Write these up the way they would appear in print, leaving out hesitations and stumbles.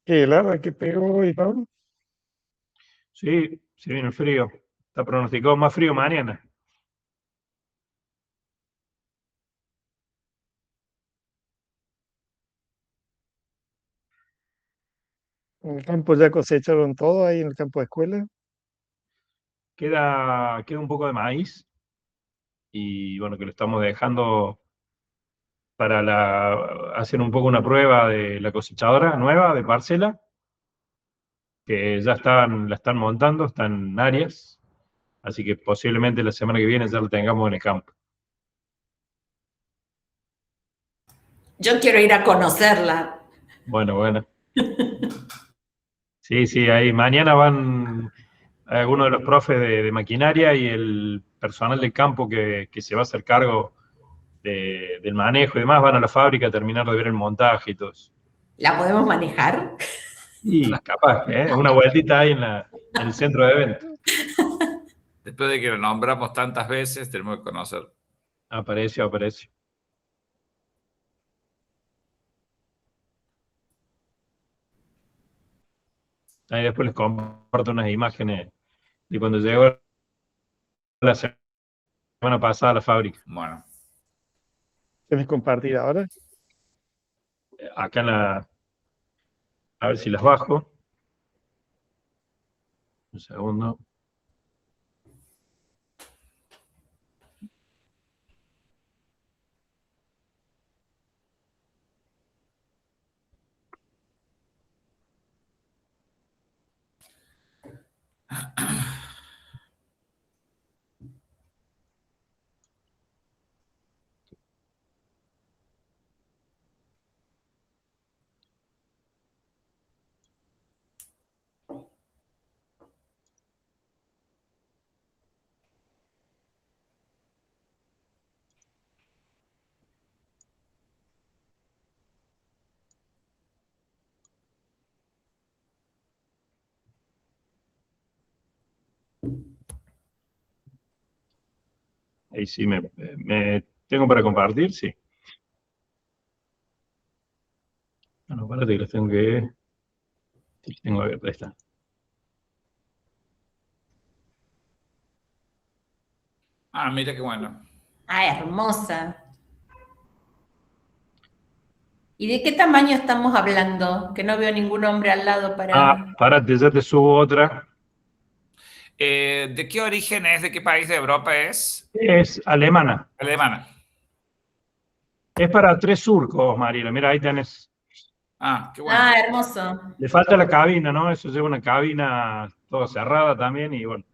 ¿Qué helada que pegó hoy, Pablo? Sí, se viene el frío. Está pronosticado más frío mañana. En el campo ya cosecharon todo ahí en el campo de escuela. Queda un poco de maíz y bueno, que lo estamos dejando para hacer un poco una prueba de la cosechadora nueva de parcela, que ya la están montando, están en áreas, así que posiblemente la semana que viene ya lo tengamos en el campo. Yo quiero ir a conocerla. Bueno, bueno. Sí, sí, ahí mañana van algunos de los profes de maquinaria y el personal del campo que se va a hacer cargo del manejo y demás, van a la fábrica a terminar de ver el montaje y todo eso. ¿La podemos manejar? Y capaz, una vueltita ahí en el centro de eventos. Después de que lo nombramos tantas veces, tenemos que conocer. Apareció, apareció. Ahí después les comparto unas imágenes de cuando llegó la semana pasada a la fábrica. Bueno, ¿Quieres compartir ahora? Acá a ver si las bajo. Un segundo. Ahí sí me tengo para compartir, sí. Bueno, espérate que los tengo que. Sí, tengo abierto, ahí está. mira qué bueno. Ah, hermosa. ¿Y de qué tamaño estamos hablando? Que no veo ningún hombre al lado para... Párate, ya te subo otra. ¿De qué origen es? ¿De qué país de Europa es? Es alemana. Alemana. Es para 3 surcos, Mariela. Mira, ahí tenés. Qué bueno. Ah, hermoso. Le falta la cabina, ¿no? Eso lleva una cabina toda cerrada también y bueno.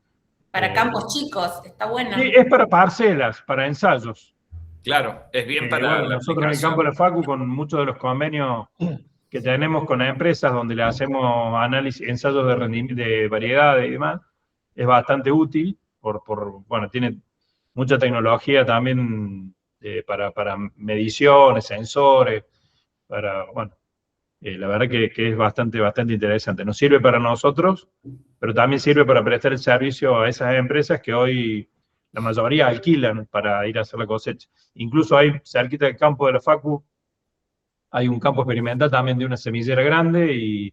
Para campos chicos, está bueno. Sí, es para parcelas, para ensayos. Claro, es bien para Bueno, la nosotros en el campo de la Facu, con muchos de los convenios que tenemos con las empresas donde le hacemos análisis, ensayos de rendimiento, de variedades y demás, es bastante útil, bueno, tiene mucha tecnología también para mediciones, sensores, bueno, la verdad que es bastante interesante. Nos sirve para nosotros, pero también sirve para prestar el servicio a esas empresas que hoy la mayoría alquilan para ir a hacer la cosecha. Incluso hay cerquita del campo de la Facu, hay un campo experimental también de una semillera grande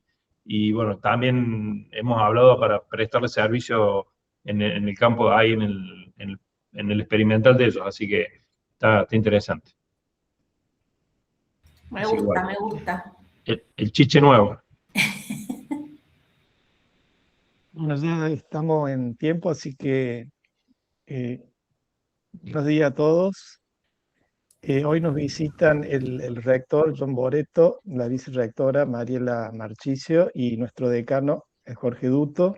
bueno, también hemos hablado para prestarle servicio en el campo, ahí en el experimental de ellos, así que está interesante. Me Así que gusta, bueno, me gusta. el chiche nuevo. Bueno, ya estamos en tiempo, así que buenos días a todos. Hoy nos visitan el rector John Boreto, la vicerrectora Mariela Marchicio y nuestro decano Jorge Duto.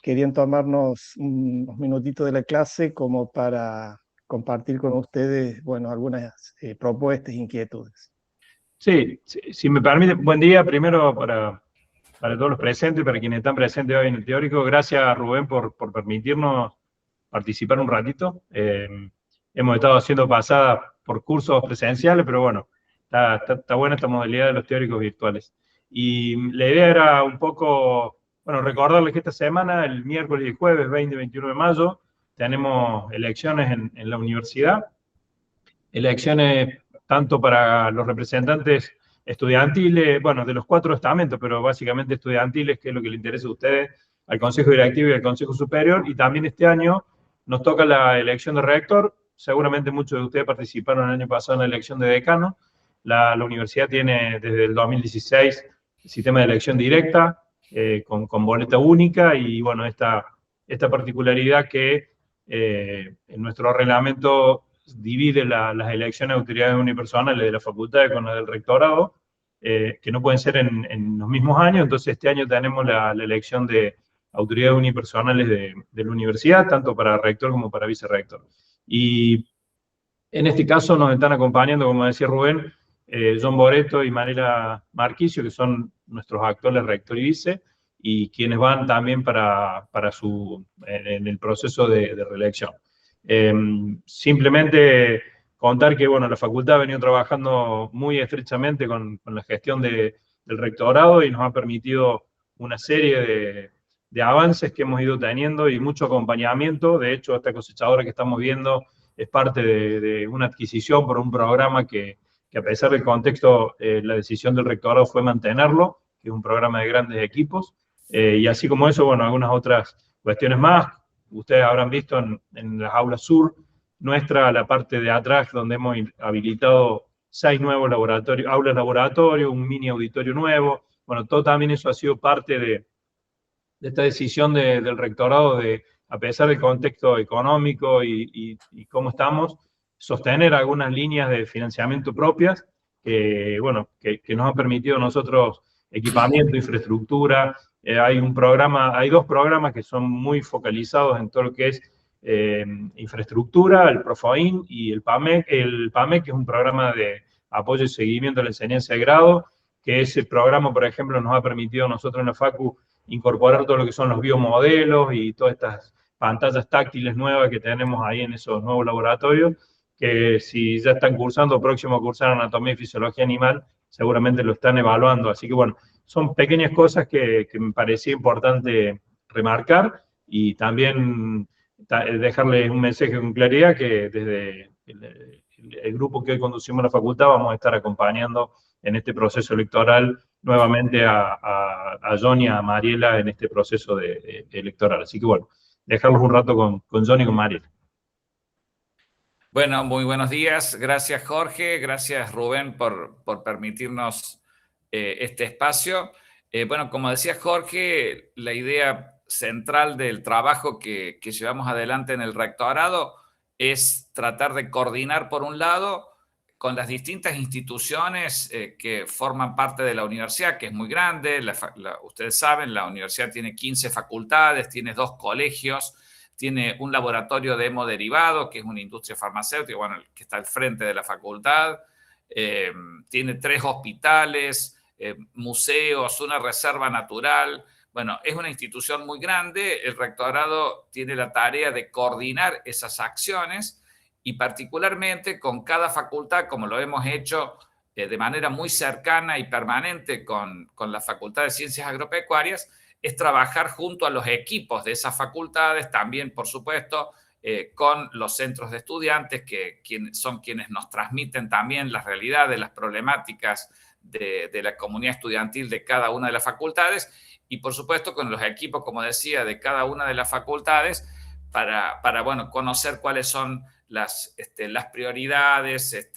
Querían tomarnos unos minutitos de la clase como para compartir con ustedes, bueno, algunas propuestas e inquietudes. Sí, si me permite, buen día primero para todos los presentes, para quienes están presentes hoy en el teórico. Gracias, Rubén, por permitirnos participar un ratito. Hemos estado haciendo pasadas por cursos presenciales, pero bueno, está buena esta modalidad de los teóricos virtuales. Y la idea era un poco, bueno, recordarles que esta semana, el miércoles y jueves 20 y 21 de mayo, tenemos elecciones en la universidad. Elecciones tanto para los representantes estudiantiles, bueno, de los 4 estamentos, pero básicamente estudiantiles, que es lo que le interesa a ustedes, al Consejo Directivo y al Consejo Superior, y también este año nos toca la elección de rector. Seguramente muchos de ustedes participaron el año pasado en la elección de decano. La universidad tiene desde el 2016 el sistema de elección directa, con boleta única, y bueno, esta particularidad que en nuestro reglamento divide las elecciones de autoridades unipersonales de la facultad con las del rectorado, que no pueden ser en los mismos años. Entonces este año tenemos la elección de autoridades unipersonales de la universidad, tanto para rector como para vicerrector. Y en este caso nos están acompañando, como decía Rubén, John Boretto y Mariela Marquicio, que son nuestros actuales rector y vice, y quienes van también en el proceso de reelección. Simplemente contar que, bueno, la facultad ha venido trabajando muy estrechamente con la gestión del rectorado, y nos ha permitido una serie de avances que hemos ido teniendo y mucho acompañamiento. De hecho, esta cosechadora que estamos viendo es parte de una adquisición por un programa que a pesar del contexto, la decisión del rectorado fue mantenerlo, que es un programa de grandes equipos. Y así como eso, bueno, algunas otras cuestiones más. Ustedes habrán visto en las aulas sur nuestra, la parte de atrás, donde hemos habilitado 6 nuevos laboratorios, aulas laboratorio, un mini auditorio nuevo. Bueno, todo también eso ha sido parte de esta decisión del rectorado de, a pesar del contexto económico y cómo estamos, sostener algunas líneas de financiamiento propias que, bueno, que nos han permitido a nosotros equipamiento, infraestructura. Hay 2 programas que son muy focalizados en todo lo que es infraestructura, el Profoin y el PAMEC, que es un programa de apoyo y seguimiento a la enseñanza de grado, que ese programa, por ejemplo, nos ha permitido a nosotros en la Facu incorporar todo lo que son los biomodelos y todas estas pantallas táctiles nuevas que tenemos ahí en esos nuevos laboratorios, que si ya están cursando, próximo a cursar anatomía y fisiología animal, seguramente lo están evaluando. Así que bueno, son pequeñas cosas que me parecía importante remarcar, y también dejarles un mensaje con claridad que desde el grupo que hoy conducimos a la facultad vamos a estar acompañando en este proceso electoral nuevamente a John y a Mariela en este proceso electoral. Así que bueno, dejarlos un rato con John y con Mariela. Bueno, muy buenos días. Gracias, Jorge. Gracias, Rubén, por permitirnos este espacio. Bueno, como decía Jorge, la idea central del trabajo que llevamos adelante en el rectorado es tratar de coordinar, por un lado, con las distintas instituciones que forman parte de la universidad, que es muy grande. Ustedes saben, la universidad tiene 15 facultades, tiene 2 colegios, tiene un laboratorio de hemoderivado, que es una industria farmacéutica, bueno, que está al frente de la facultad, tiene 3 hospitales, museos, una reserva natural. Bueno, es una institución muy grande. El rectorado tiene la tarea de coordinar esas acciones, y particularmente con cada facultad, como lo hemos hecho de manera muy cercana y permanente con la Facultad de Ciencias Agropecuarias, es trabajar junto a los equipos de esas facultades, también, por supuesto, con los centros de estudiantes, que son quienes nos transmiten también la realidad de las problemáticas de la comunidad estudiantil de cada una de las facultades, y por supuesto con los equipos, como decía, de cada una de las facultades, para bueno, conocer cuáles son las prioridades,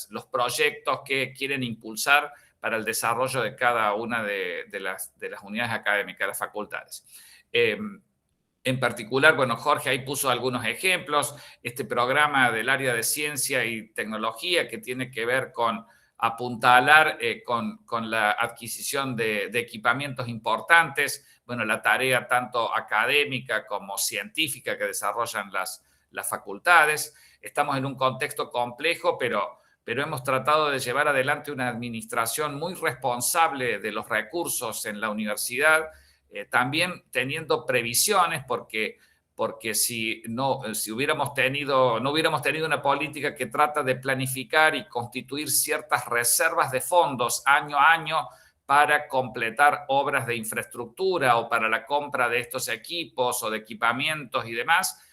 los proyectos que quieren impulsar para el desarrollo de cada una de las unidades académicas, las facultades. En particular, bueno, Jorge ahí puso algunos ejemplos. Este programa del área de ciencia y tecnología, que tiene que ver con apuntalar con la adquisición de equipamientos importantes, bueno, la tarea tanto académica como científica que desarrollan las facultades. Estamos en un contexto complejo, pero hemos tratado de llevar adelante una administración muy responsable de los recursos en la universidad, también teniendo previsiones, porque si no hubiéramos tenido una política que trata de planificar y constituir ciertas reservas de fondos año a año para completar obras de infraestructura o para la compra de estos equipos o de equipamientos y demás,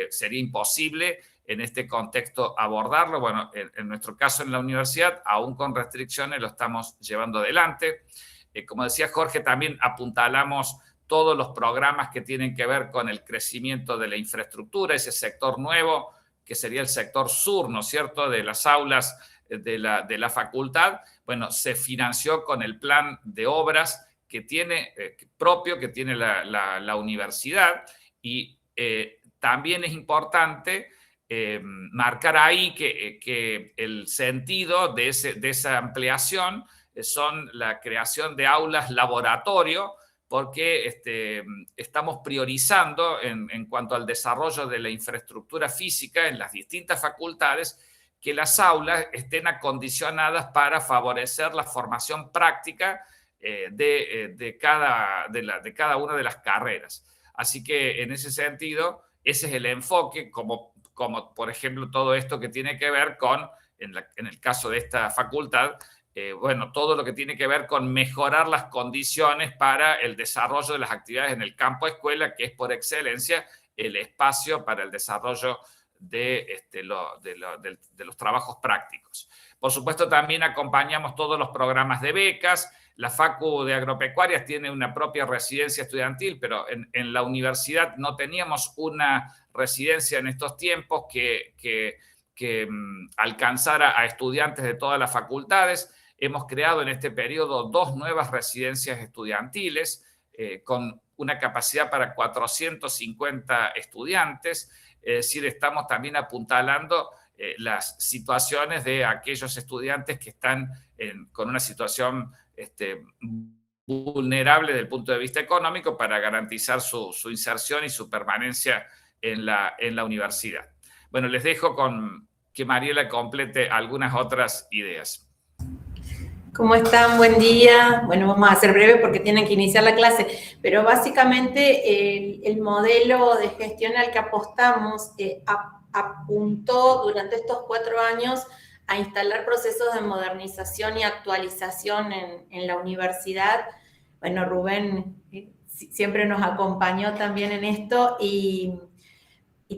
sería imposible en este contexto abordarlo. Bueno, en nuestro caso en la universidad, aún con restricciones, lo estamos llevando adelante. Como decía Jorge, también apuntalamos todos los programas que tienen que ver con el crecimiento de la infraestructura, ese sector nuevo, que sería el sector sur, ¿no es cierto?, de las aulas de la facultad. Bueno, se financió con el plan de obras que tiene propio, que tiene la universidad, y también es importante marcar ahí que el sentido de esa ampliación son la creación de aulas laboratorio, porque estamos priorizando en cuanto al desarrollo de la infraestructura física en las distintas facultades, que las aulas estén acondicionadas para favorecer la formación práctica de cada una de las carreras. Así que en ese sentido, ese es el enfoque, como por ejemplo todo esto que tiene que ver con, en el caso de esta facultad, bueno, todo lo que tiene que ver con mejorar las condiciones para el desarrollo de las actividades en el campo escuela, que es por excelencia el espacio para el desarrollo de los trabajos prácticos. Por supuesto, también acompañamos todos los programas de becas. La Facu de Agropecuarias tiene una propia residencia estudiantil, pero en la universidad no teníamos una residencia en estos tiempos que alcanzara a estudiantes de todas las facultades. Hemos creado en este periodo 2 nuevas residencias estudiantiles con una capacidad para 450 estudiantes. Es decir, estamos también apuntalando las situaciones de aquellos estudiantes que están con una situación vulnerable desde el punto de vista económico, para garantizar su inserción y su permanencia en la universidad. Bueno, les dejo con que Mariela complete algunas otras ideas. ¿Cómo están? Buen día. Bueno, vamos a ser breve porque tienen que iniciar la clase, pero básicamente el modelo de gestión al que apostamos apuntó durante estos 4 años a instalar procesos de modernización y actualización en la universidad. Bueno, Rubén siempre nos acompañó también en esto y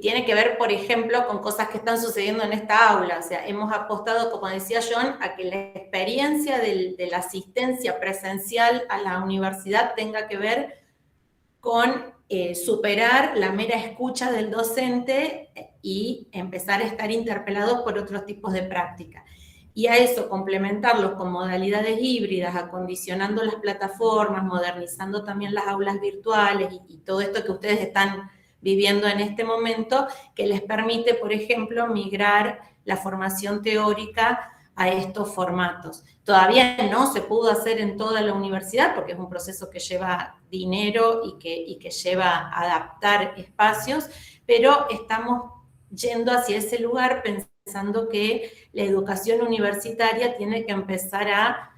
tiene que ver, por ejemplo, con cosas que están sucediendo en esta aula. O sea, hemos apostado, como decía John, a que la experiencia de la asistencia presencial a la universidad tenga que ver con superar la mera escucha del docente y empezar a estar interpelados por otros tipos de práctica. Y a eso complementarlos con modalidades híbridas, acondicionando las plataformas, modernizando también las aulas virtuales y todo esto que ustedes están viviendo en este momento, que les permite, por ejemplo, migrar la formación teórica a estos formatos. Todavía no se pudo hacer en toda la universidad porque es un proceso que lleva dinero y que lleva a adaptar espacios, pero estamos yendo hacia ese lugar pensando que la educación universitaria tiene que empezar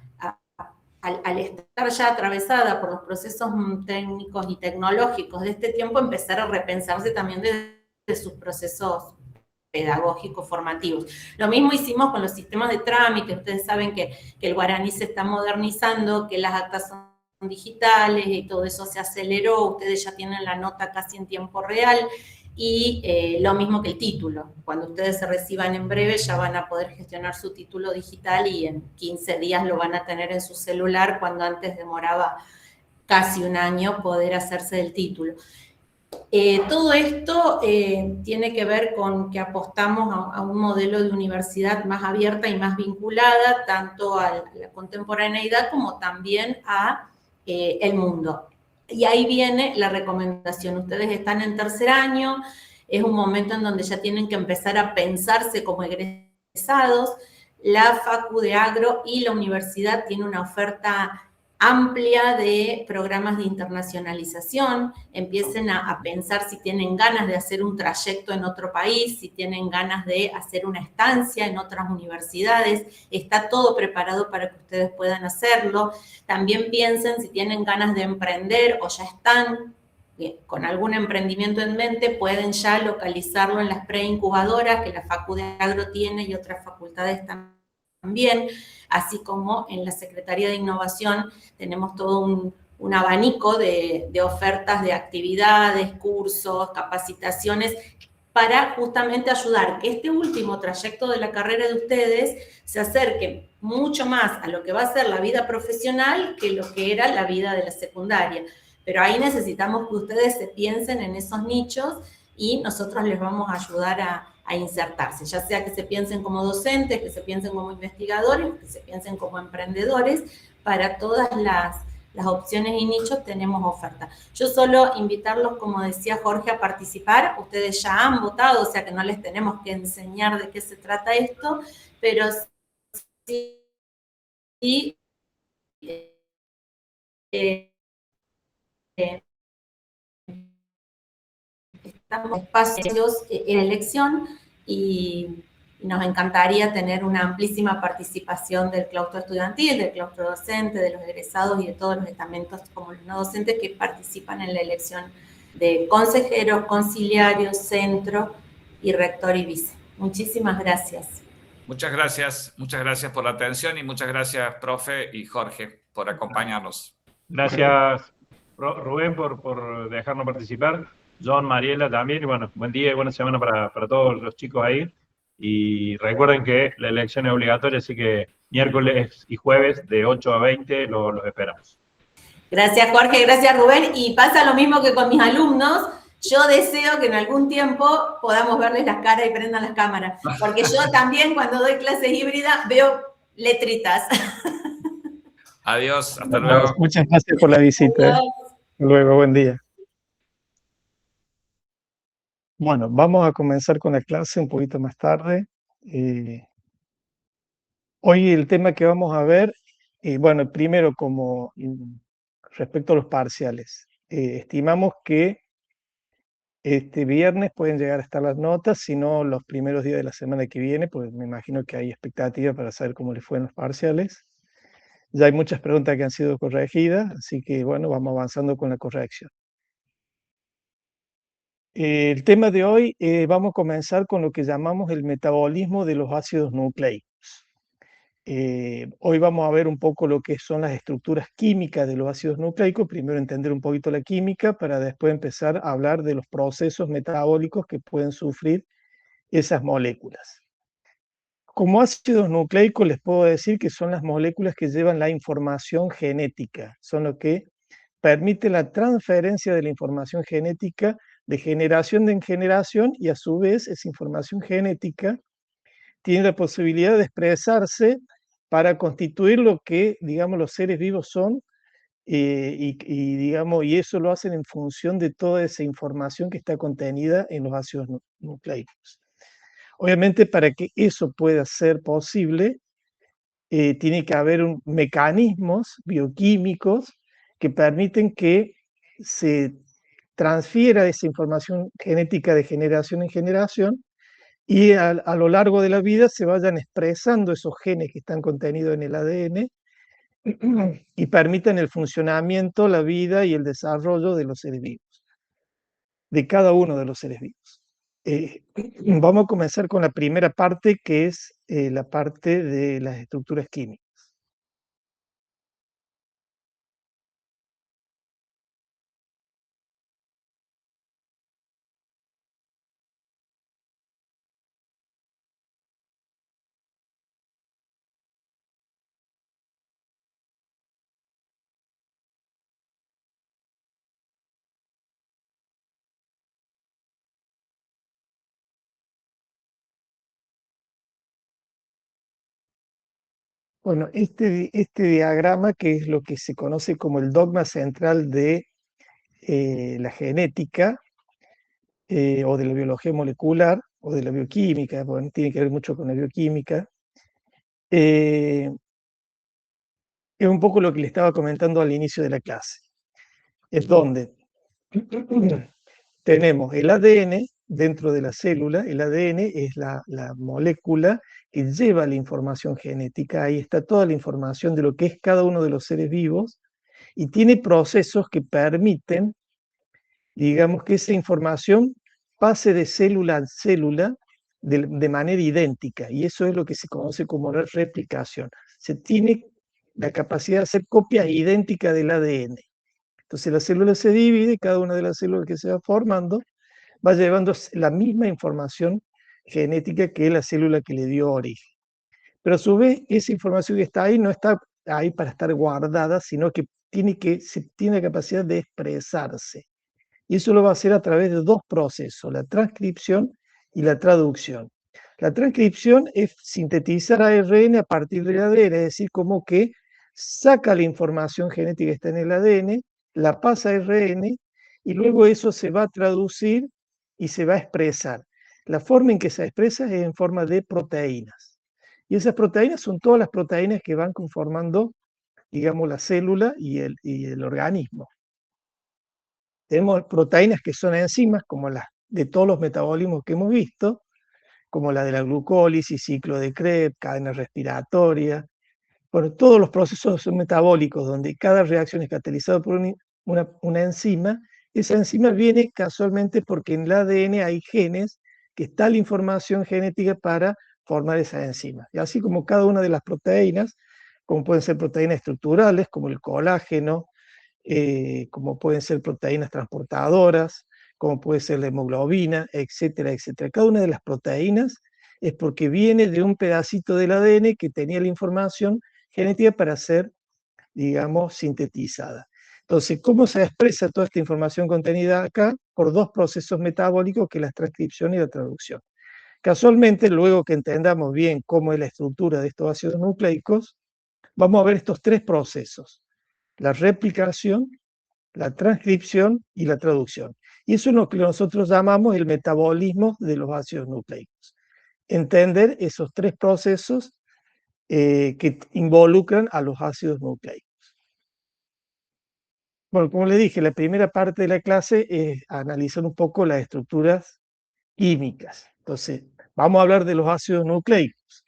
al estar ya atravesada por los procesos técnicos y tecnológicos de este tiempo, empezar a repensarse también de sus procesos pedagógicos formativos. Lo mismo hicimos con los sistemas de trámite. Ustedes saben que el guaraní se está modernizando, que las actas son digitales y todo eso se aceleró. Ustedes ya tienen la nota casi en tiempo real. Y lo mismo que el título. Cuando ustedes se reciban en breve ya van a poder gestionar su título digital y en 15 días lo van a tener en su celular, cuando antes demoraba casi 1 año poder hacerse del título. Todo esto tiene que ver con que apostamos a un modelo de universidad más abierta y más vinculada tanto a la contemporaneidad como también a el mundo. Y ahí viene la recomendación. Ustedes están en 3er año, es un momento en donde ya tienen que empezar a pensarse como egresados. La Facu de Agro y la universidad tienen una oferta amplia de programas de internacionalización. Empiecen a pensar si tienen ganas de hacer un trayecto en otro país, si tienen ganas de hacer una estancia en otras universidades. Está todo preparado para que ustedes puedan hacerlo. También piensen si tienen ganas de emprender o ya están con algún emprendimiento en mente, pueden ya localizarlo en las preincubadoras que la Facu de Agro tiene y otras facultades también, así como en la Secretaría de Innovación tenemos todo un abanico de ofertas de actividades, cursos, capacitaciones para justamente ayudar que este último trayecto de la carrera de ustedes se acerque mucho más a lo que va a ser la vida profesional que lo que era la vida de la secundaria. Pero ahí necesitamos que ustedes se piensen en esos nichos y nosotros les vamos a ayudar a insertarse, ya sea que se piensen como docentes, que se piensen como investigadores, que se piensen como emprendedores. Para todas las opciones y nichos tenemos oferta. Yo solo invitarlos, como decía Jorge, a participar. Ustedes ya han votado, o sea que no les tenemos que enseñar de qué se trata esto, pero sí estamos en espacios en elección y nos encantaría tener una amplísima participación del claustro estudiantil, del claustro docente, de los egresados y de todos los estamentos como los no docentes que participan en la elección de consejeros, conciliarios, centro y rector y vice. Muchísimas gracias. Muchas gracias por la atención y muchas gracias, profe y Jorge, por acompañarnos. Gracias, Rubén, por dejarnos participar. John, Mariela también. Y bueno, buen día y buena semana para todos los chicos ahí. Y recuerden que la elección es obligatoria, así que miércoles y jueves de 8 a 20 los esperamos. Gracias, Jorge, gracias, Rubén. Y pasa lo mismo que con mis alumnos. Yo deseo que en algún tiempo podamos verles las caras y prendan las cámaras, porque yo también cuando doy clases híbridas veo letritas. Adiós, hasta luego. Muchas gracias por la visita. Luego, buen día. Bueno, vamos a comenzar con la clase un poquito más tarde. Hoy el tema que vamos a ver, bueno, primero como respecto a los parciales. Estimamos que este viernes pueden llegar a estar las notas, si no los primeros días de la semana que viene, pues me imagino que hay expectativa para saber cómo les fue en los parciales. Ya hay muchas preguntas que han sido corregidas, así que bueno, vamos avanzando con la corrección. El tema de hoy, vamos a comenzar con lo que llamamos el metabolismo de los ácidos nucleicos. Hoy vamos a ver un poco lo que son las estructuras químicas de los ácidos nucleicos, primero entender un poquito la química para después empezar a hablar de los procesos metabólicos que pueden sufrir esas moléculas. Como ácidos nucleicos les puedo decir que son las moléculas que llevan la información genética, son lo que permite la transferencia de la información genética de generación en generación y a su vez esa información genética tiene la posibilidad de expresarse para constituir lo que, digamos, los seres vivos son digamos, y eso lo hacen en función de toda esa información que está contenida en los ácidos nucleicos. Obviamente, para que eso pueda ser posible, tiene que haber mecanismos bioquímicos que permiten que se transfiera esa información genética de generación en generación y a lo largo de la vida se vayan expresando esos genes que están contenidos en el ADN y permitan el funcionamiento, la vida y el desarrollo de los seres vivos, de cada uno de los seres vivos. Vamos a comenzar con la primera parte, que es la parte de las estructuras químicas. Bueno, este diagrama, que es lo que se conoce como el dogma central de la genética o de la biología molecular o de la bioquímica, bueno, tiene que ver mucho con la bioquímica, es un poco lo que le estaba comentando al inicio de la clase. Es donde tenemos el ADN dentro de la célula. El ADN es la molécula que lleva la información genética. Ahí está toda la información de lo que es cada uno de los seres vivos y tiene procesos que permiten, digamos, que esa información pase de célula a célula de manera idéntica, y eso es lo que se conoce como la replicación. Se tiene la capacidad de hacer copias idénticas del ADN. Entonces la célula se divide, cada una de las células que se va formando va llevando la misma información genética que la célula que le dio origen. Pero a su vez, esa información que está ahí no está ahí para estar guardada, sino que tiene la capacidad de expresarse. Y eso lo va a hacer a través de dos procesos, la transcripción y la traducción. La transcripción es sintetizar ARN a partir del ADN, es decir, como que saca la información genética que está en el ADN, la pasa a ARN y luego eso se va a traducir y se va a expresar. La forma en que se expresa es en forma de proteínas. Y esas proteínas son todas las proteínas que van conformando, digamos, la célula y el organismo. Tenemos proteínas que son enzimas, como las de todos los metabolismos que hemos visto, como la de la glucólisis, ciclo de Krebs, cadena respiratoria. Bueno, todos los procesos son metabólicos, donde cada reacción es catalizada por una enzima. Esa enzima viene casualmente porque en el ADN hay genes que está la información genética para formar esa enzima. Y así como cada una de las proteínas, como pueden ser proteínas estructurales, como el colágeno, como pueden ser proteínas transportadoras, como puede ser la hemoglobina, etcétera, etcétera. Cada una de las proteínas es porque viene de un pedacito del ADN que tenía la información genética para ser, digamos, sintetizada. Entonces, ¿cómo se expresa toda esta información contenida acá? Por dos procesos metabólicos, que es la transcripción y la traducción. Casualmente, luego que entendamos bien cómo es la estructura de estos ácidos nucleicos, vamos a ver estos tres procesos: la replicación, la transcripción y la traducción. Y eso es lo que nosotros llamamos el metabolismo de los ácidos nucleicos. Entender esos tres procesos que involucran a los ácidos nucleicos. Bueno, como les dije, la primera parte de la clase es analizar un poco las estructuras químicas. Entonces, vamos a hablar de los ácidos nucleicos.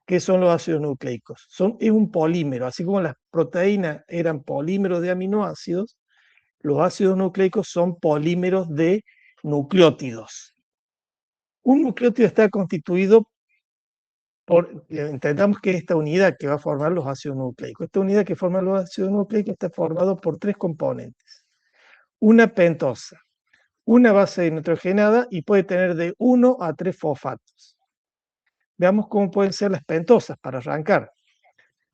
¿Qué son los ácidos nucleicos? Es un polímero, así como las proteínas eran polímeros de aminoácidos, los ácidos nucleicos son polímeros de nucleótidos. Un nucleótido está constituido entendamos que esta unidad que va a formar los ácidos nucleicos, esta unidad que forma los ácidos nucleicos está formado por tres componentes. Una pentosa, una base nitrogenada y puede tener de 1 a 3 fosfatos. Veamos cómo pueden ser las pentosas para arrancar.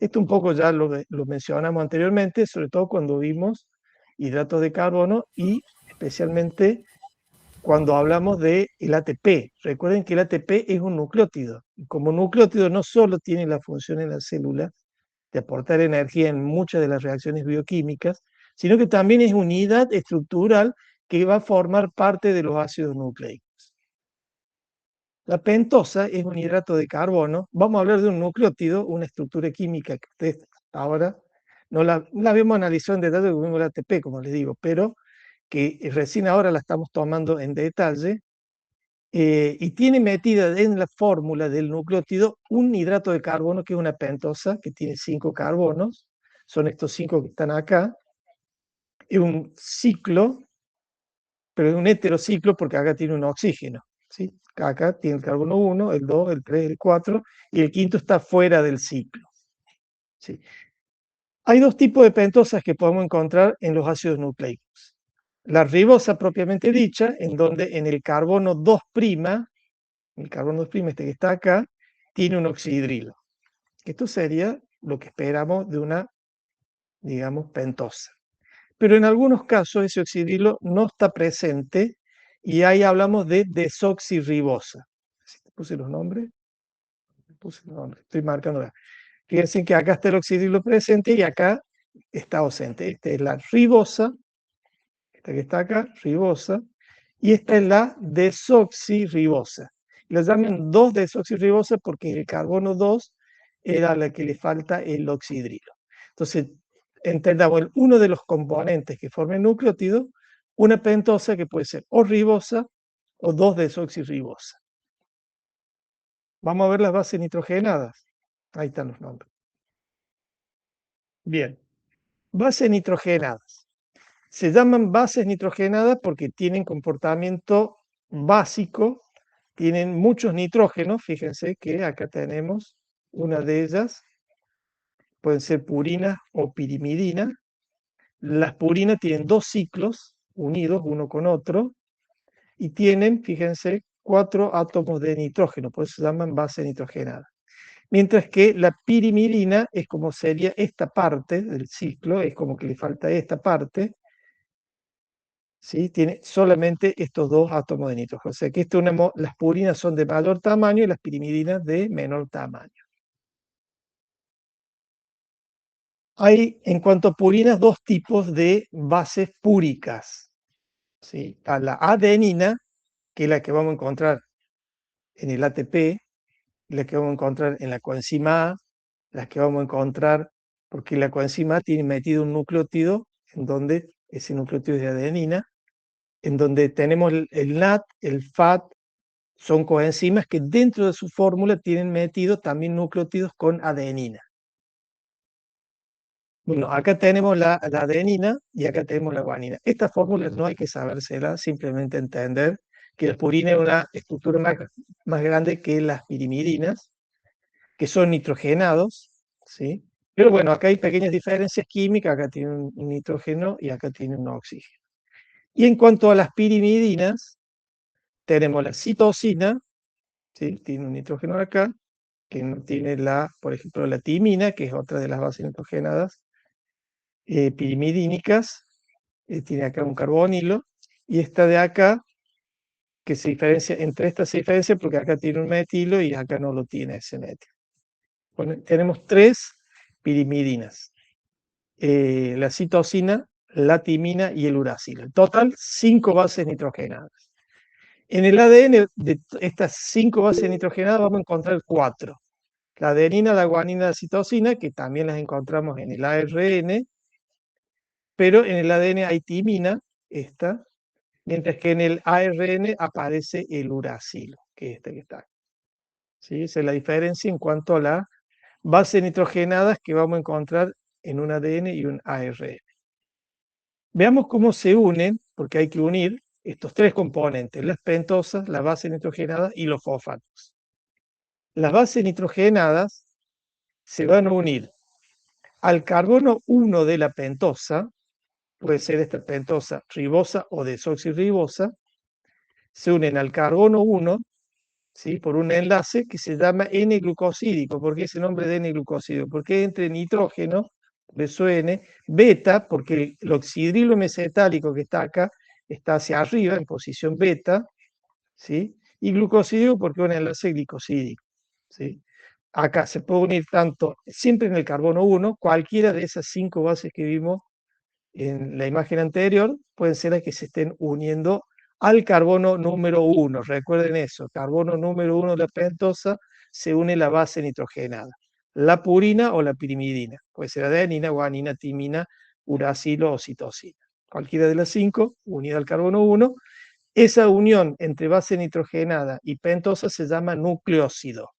Esto un poco ya lo mencionamos anteriormente, sobre todo cuando vimos hidratos de carbono y especialmente cuando hablamos del ATP. Recuerden que el ATP es un nucleótido. Y como nucleótido no solo tiene la función en la célula de aportar energía en muchas de las reacciones bioquímicas, sino que también es unidad estructural que va a formar parte de los ácidos nucleicos. La pentosa es un hidrato de carbono. Vamos a hablar de un nucleótido, una estructura química que ustedes ahora no la habíamos analizado en detalle como el ATP, como les digo, pero que recién ahora la estamos tomando en detalle, y tiene metida en la fórmula del nucleótido un hidrato de carbono que es una pentosa, que tiene 5 carbonos, son estos 5 que están acá, es un ciclo, pero es un heterociclo porque acá tiene un oxígeno, ¿sí? Acá tiene el carbono 1, el 2, el 3, el 4, y el quinto está fuera del ciclo, ¿sí? Hay dos tipos de pentosas que podemos encontrar en los ácidos nucleicos. La ribosa propiamente dicha, en donde en el carbono 2', este que está acá, tiene un oxidrilo. Esto sería lo que esperamos de una, digamos, pentosa. Pero en algunos casos ese oxidrilo no está presente y ahí hablamos de desoxirribosa. ¿Puse los nombres? Estoy marcando. Fíjense que acá está el oxidrilo presente y acá está ausente. Esta es la ribosa, esta que está acá, ribosa, y esta es la desoxirribosa. La llaman 2-desoxirribosa porque el carbono 2 era la que le falta el oxidrilo. Entonces, entendamos uno de los componentes que forma el nucleótido, una pentosa que puede ser o ribosa o 2-desoxirribosa. Vamos a ver las bases nitrogenadas. Ahí están los nombres. Bien, bases nitrogenadas. Se llaman bases nitrogenadas porque tienen comportamiento básico, tienen muchos nitrógenos. Fíjense que acá tenemos una de ellas, pueden ser purina o pirimidina. Las purinas tienen 2 ciclos unidos uno con otro y tienen, fíjense, 4 átomos de nitrógeno, por eso se llaman base nitrogenada. Mientras que la pirimidina es como sería esta parte del ciclo, es como que le falta esta parte, ¿sí? Tiene solamente estos 2 átomos de nitrógeno. O sea que las purinas son de mayor tamaño y las pirimidinas de menor tamaño. Hay, en cuanto a purinas, 2 tipos de bases púricas, ¿sí? A la adenina, que es la que vamos a encontrar en el ATP, la que vamos a encontrar en la coenzima A, las que vamos a encontrar, porque la coenzima A tiene metido un nucleótido, en donde ese nucleótido es de adenina, en donde tenemos el NAT, el FAT, son coenzimas que dentro de su fórmula tienen metido también nucleótidos con adenina. Bueno, acá tenemos la adenina y acá tenemos la guanina. Estas fórmulas no hay que sabérselas, simplemente entender que la purina es una estructura más grande que las pirimidinas, que son nitrogenados, ¿sí? Pero bueno, acá hay pequeñas diferencias químicas, acá tiene un nitrógeno y acá tiene un oxígeno. Y en cuanto a las pirimidinas, tenemos la citosina, ¿sí? Tiene un nitrógeno acá, que no tiene por ejemplo, la timina, que es otra de las bases nitrogenadas, pirimidínicas, tiene acá un carbonilo, y esta de acá, que se diferencia, entre estas se diferencia porque acá tiene un metilo y acá no lo tiene ese metilo. Bueno, tenemos 3 pirimidinas, la citosina, la timina y el uracilo. En total, 5 bases nitrogenadas. En el ADN de estas 5 bases nitrogenadas vamos a encontrar 4. La adenina, la guanina, la citosina, que también las encontramos en el ARN, pero en el ADN hay timina, esta, mientras que en el ARN aparece el uracilo, que es este que está aquí. ¿Sí? Esa es la diferencia en cuanto a las bases nitrogenadas que vamos a encontrar en un ADN y un ARN. Veamos cómo se unen, porque hay que unir estos 3 componentes, las pentosas, las bases nitrogenadas y los fosfatos. Las bases nitrogenadas se van a unir al carbono 1 de la pentosa, puede ser esta pentosa ribosa o desoxirribosa, se unen al carbono 1, ¿sí? Por un enlace que se llama N-glucosídico. ¿Por qué ese nombre de N-glucosídico? Porque entre nitrógeno, por eso N, beta, porque el oxidrilo mesetálico que está acá está hacia arriba, en posición beta, ¿sí? Y glucosídico porque es un enlace glicosídico, ¿sí? Acá se puede unir tanto, siempre en el carbono 1, cualquiera de esas 5 bases que vimos en la imagen anterior, pueden ser las que se estén uniendo al carbono número 1. Recuerden eso, carbono número 1 de la pentosa se une la base nitrogenada, la purina o la pirimidina. Puede ser adenina, guanina, timina, uracilo o citosina. Cualquiera de las 5 unida al carbono 1. Esa unión entre base nitrogenada y pentosa se llama nucleósido.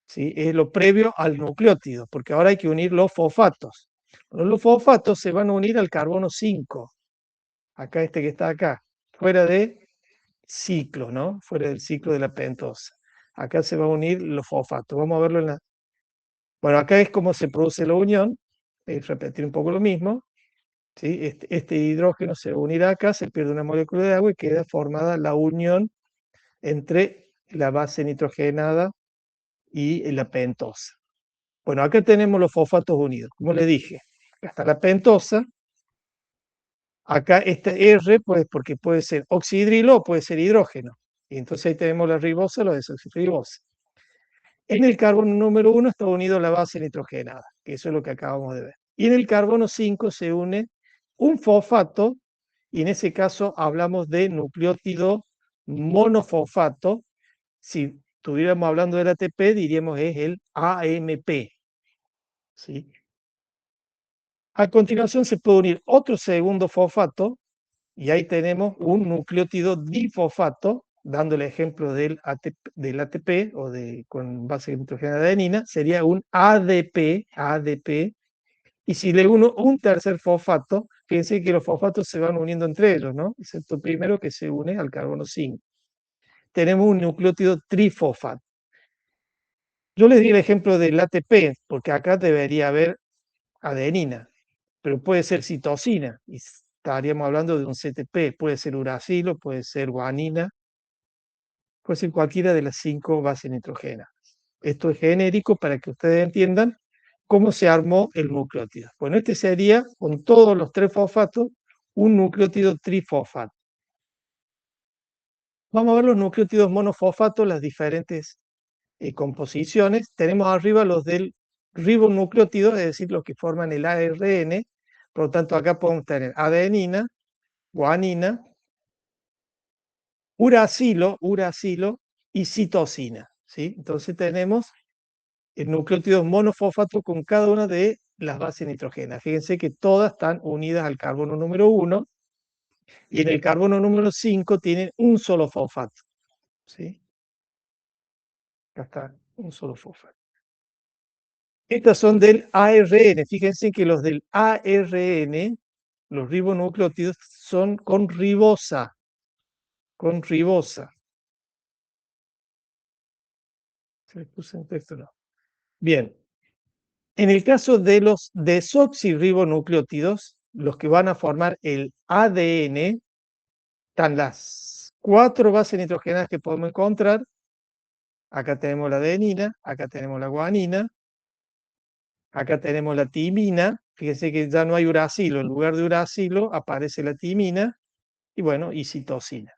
¿Sí? Es lo previo al nucleótido, porque ahora hay que unir los fosfatos. Bueno, los fosfatos se van a unir al carbono 5, acá este que está acá, fuera de ciclo, ¿no? Fuera del ciclo de la pentosa. Acá se va a unir los fosfatos. Vamos a verlo en la... Bueno, acá es como se produce la unión, repetir un poco lo mismo, ¿sí? Este hidrógeno se va a unir acá, se pierde una molécula de agua y queda formada la unión entre la base nitrogenada y la pentosa. Bueno, acá tenemos los fosfatos unidos, como les dije. Acá está la pentosa. Acá este R, pues, porque puede ser oxidrilo o puede ser hidrógeno. Y entonces ahí tenemos la ribosa, la desoxirribosa. En el carbono número 1 está unido la base nitrogenada, que eso es lo que acabamos de ver. Y en el carbono 5 se une un fosfato, y en ese caso hablamos de nucleótido monofosfato. Si estuviéramos hablando del ATP, diríamos es el AMP. ¿Sí? A continuación se puede unir otro segundo fosfato y ahí tenemos un nucleótido difosfato, dando el ejemplo del ATP o con base nitrogenada de adenina, sería un ADP, y si le uno un tercer fosfato, fíjense que los fosfatos se van uniendo entre ellos, ¿no? Excepto el primero que se une al carbono 5. Tenemos un nucleótido trifosfato. Yo les di el ejemplo del ATP, porque acá debería haber adenina, pero puede ser citosina, y estaríamos hablando de un CTP, puede ser uracilo, puede ser guanina, puede ser cualquiera de las 5 bases nitrogenadas. Esto es genérico para que ustedes entiendan cómo se armó el nucleótido. Bueno, este sería, con todos los 3 fosfatos, un nucleótido trifosfato. Vamos a ver los nucleótidos monofosfatos, las diferentes composiciones. Tenemos arriba los del ribonucleótido, es decir, los que forman el ARN. Por lo tanto, acá podemos tener adenina, guanina, uracilo y citosina, ¿sí? Entonces tenemos el nucleótido monofosfato con cada una de las bases nitrogenadas. Fíjense que todas están unidas al carbono número 1 y en el carbono número 5 tienen un solo fosfato, ¿sí? Acá está un solo fosfato. Estas son del ARN. Fíjense que los del ARN, los ribonucleótidos, son con ribosa. Con ribosa. ¿Se les puse en texto? No. Bien. En el caso de los desoxirribonucleótidos, los que van a formar el ADN, están las 4 bases nitrogenadas que podemos encontrar. Acá tenemos la adenina, acá tenemos la guanina, acá tenemos la timina. Fíjense que ya no hay uracilo, en lugar de uracilo aparece la timina, y bueno, y citosina.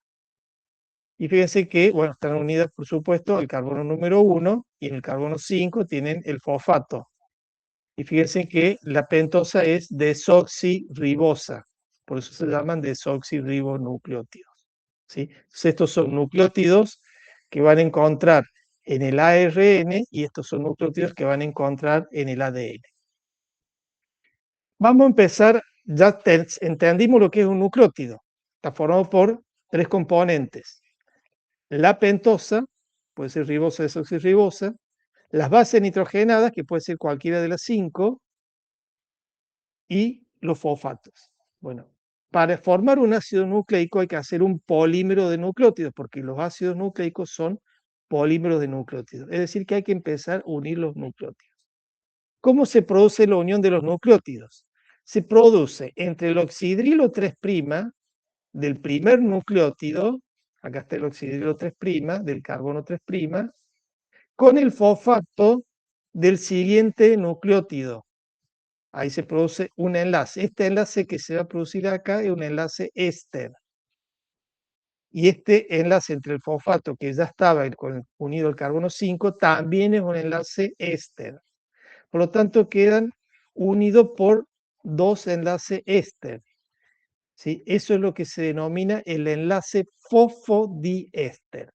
Y fíjense que, bueno, están unidas, por supuesto, al carbono número 1, y en el carbono 5 tienen el fosfato. Y fíjense que la pentosa es desoxirribosa, por eso se llaman desoxirribonucleótidos, ¿sí? Entonces, estos son nucleótidos que van a encontrar en el ARN y estos son nucleótidos que van a encontrar en el ADN. Vamos a empezar, ya entendimos lo que es un nucleótido. Está formado por 3 componentes. La pentosa, puede ser ribosa, desoxirribosa, las bases nitrogenadas, que puede ser cualquiera de las 5, y los fosfatos. Bueno, para formar un ácido nucleico hay que hacer un polímero de nucleótidos, porque los ácidos nucleicos son polímeros de nucleótidos. Es decir, que hay que empezar a unir los nucleótidos. ¿Cómo se produce la unión de los nucleótidos? Se produce entre el oxidrilo 3' del primer nucleótido, acá está el oxidrilo 3' del carbono 3', con el fosfato del siguiente nucleótido. Ahí se produce un enlace. Este enlace que se va a producir acá es un enlace éster. Y este enlace entre el fosfato que ya estaba unido al carbono 5 también es un enlace éster. Por lo tanto, quedan unidos por 2 enlaces éster. ¿Sí? Eso es lo que se denomina el enlace fosfodiéster.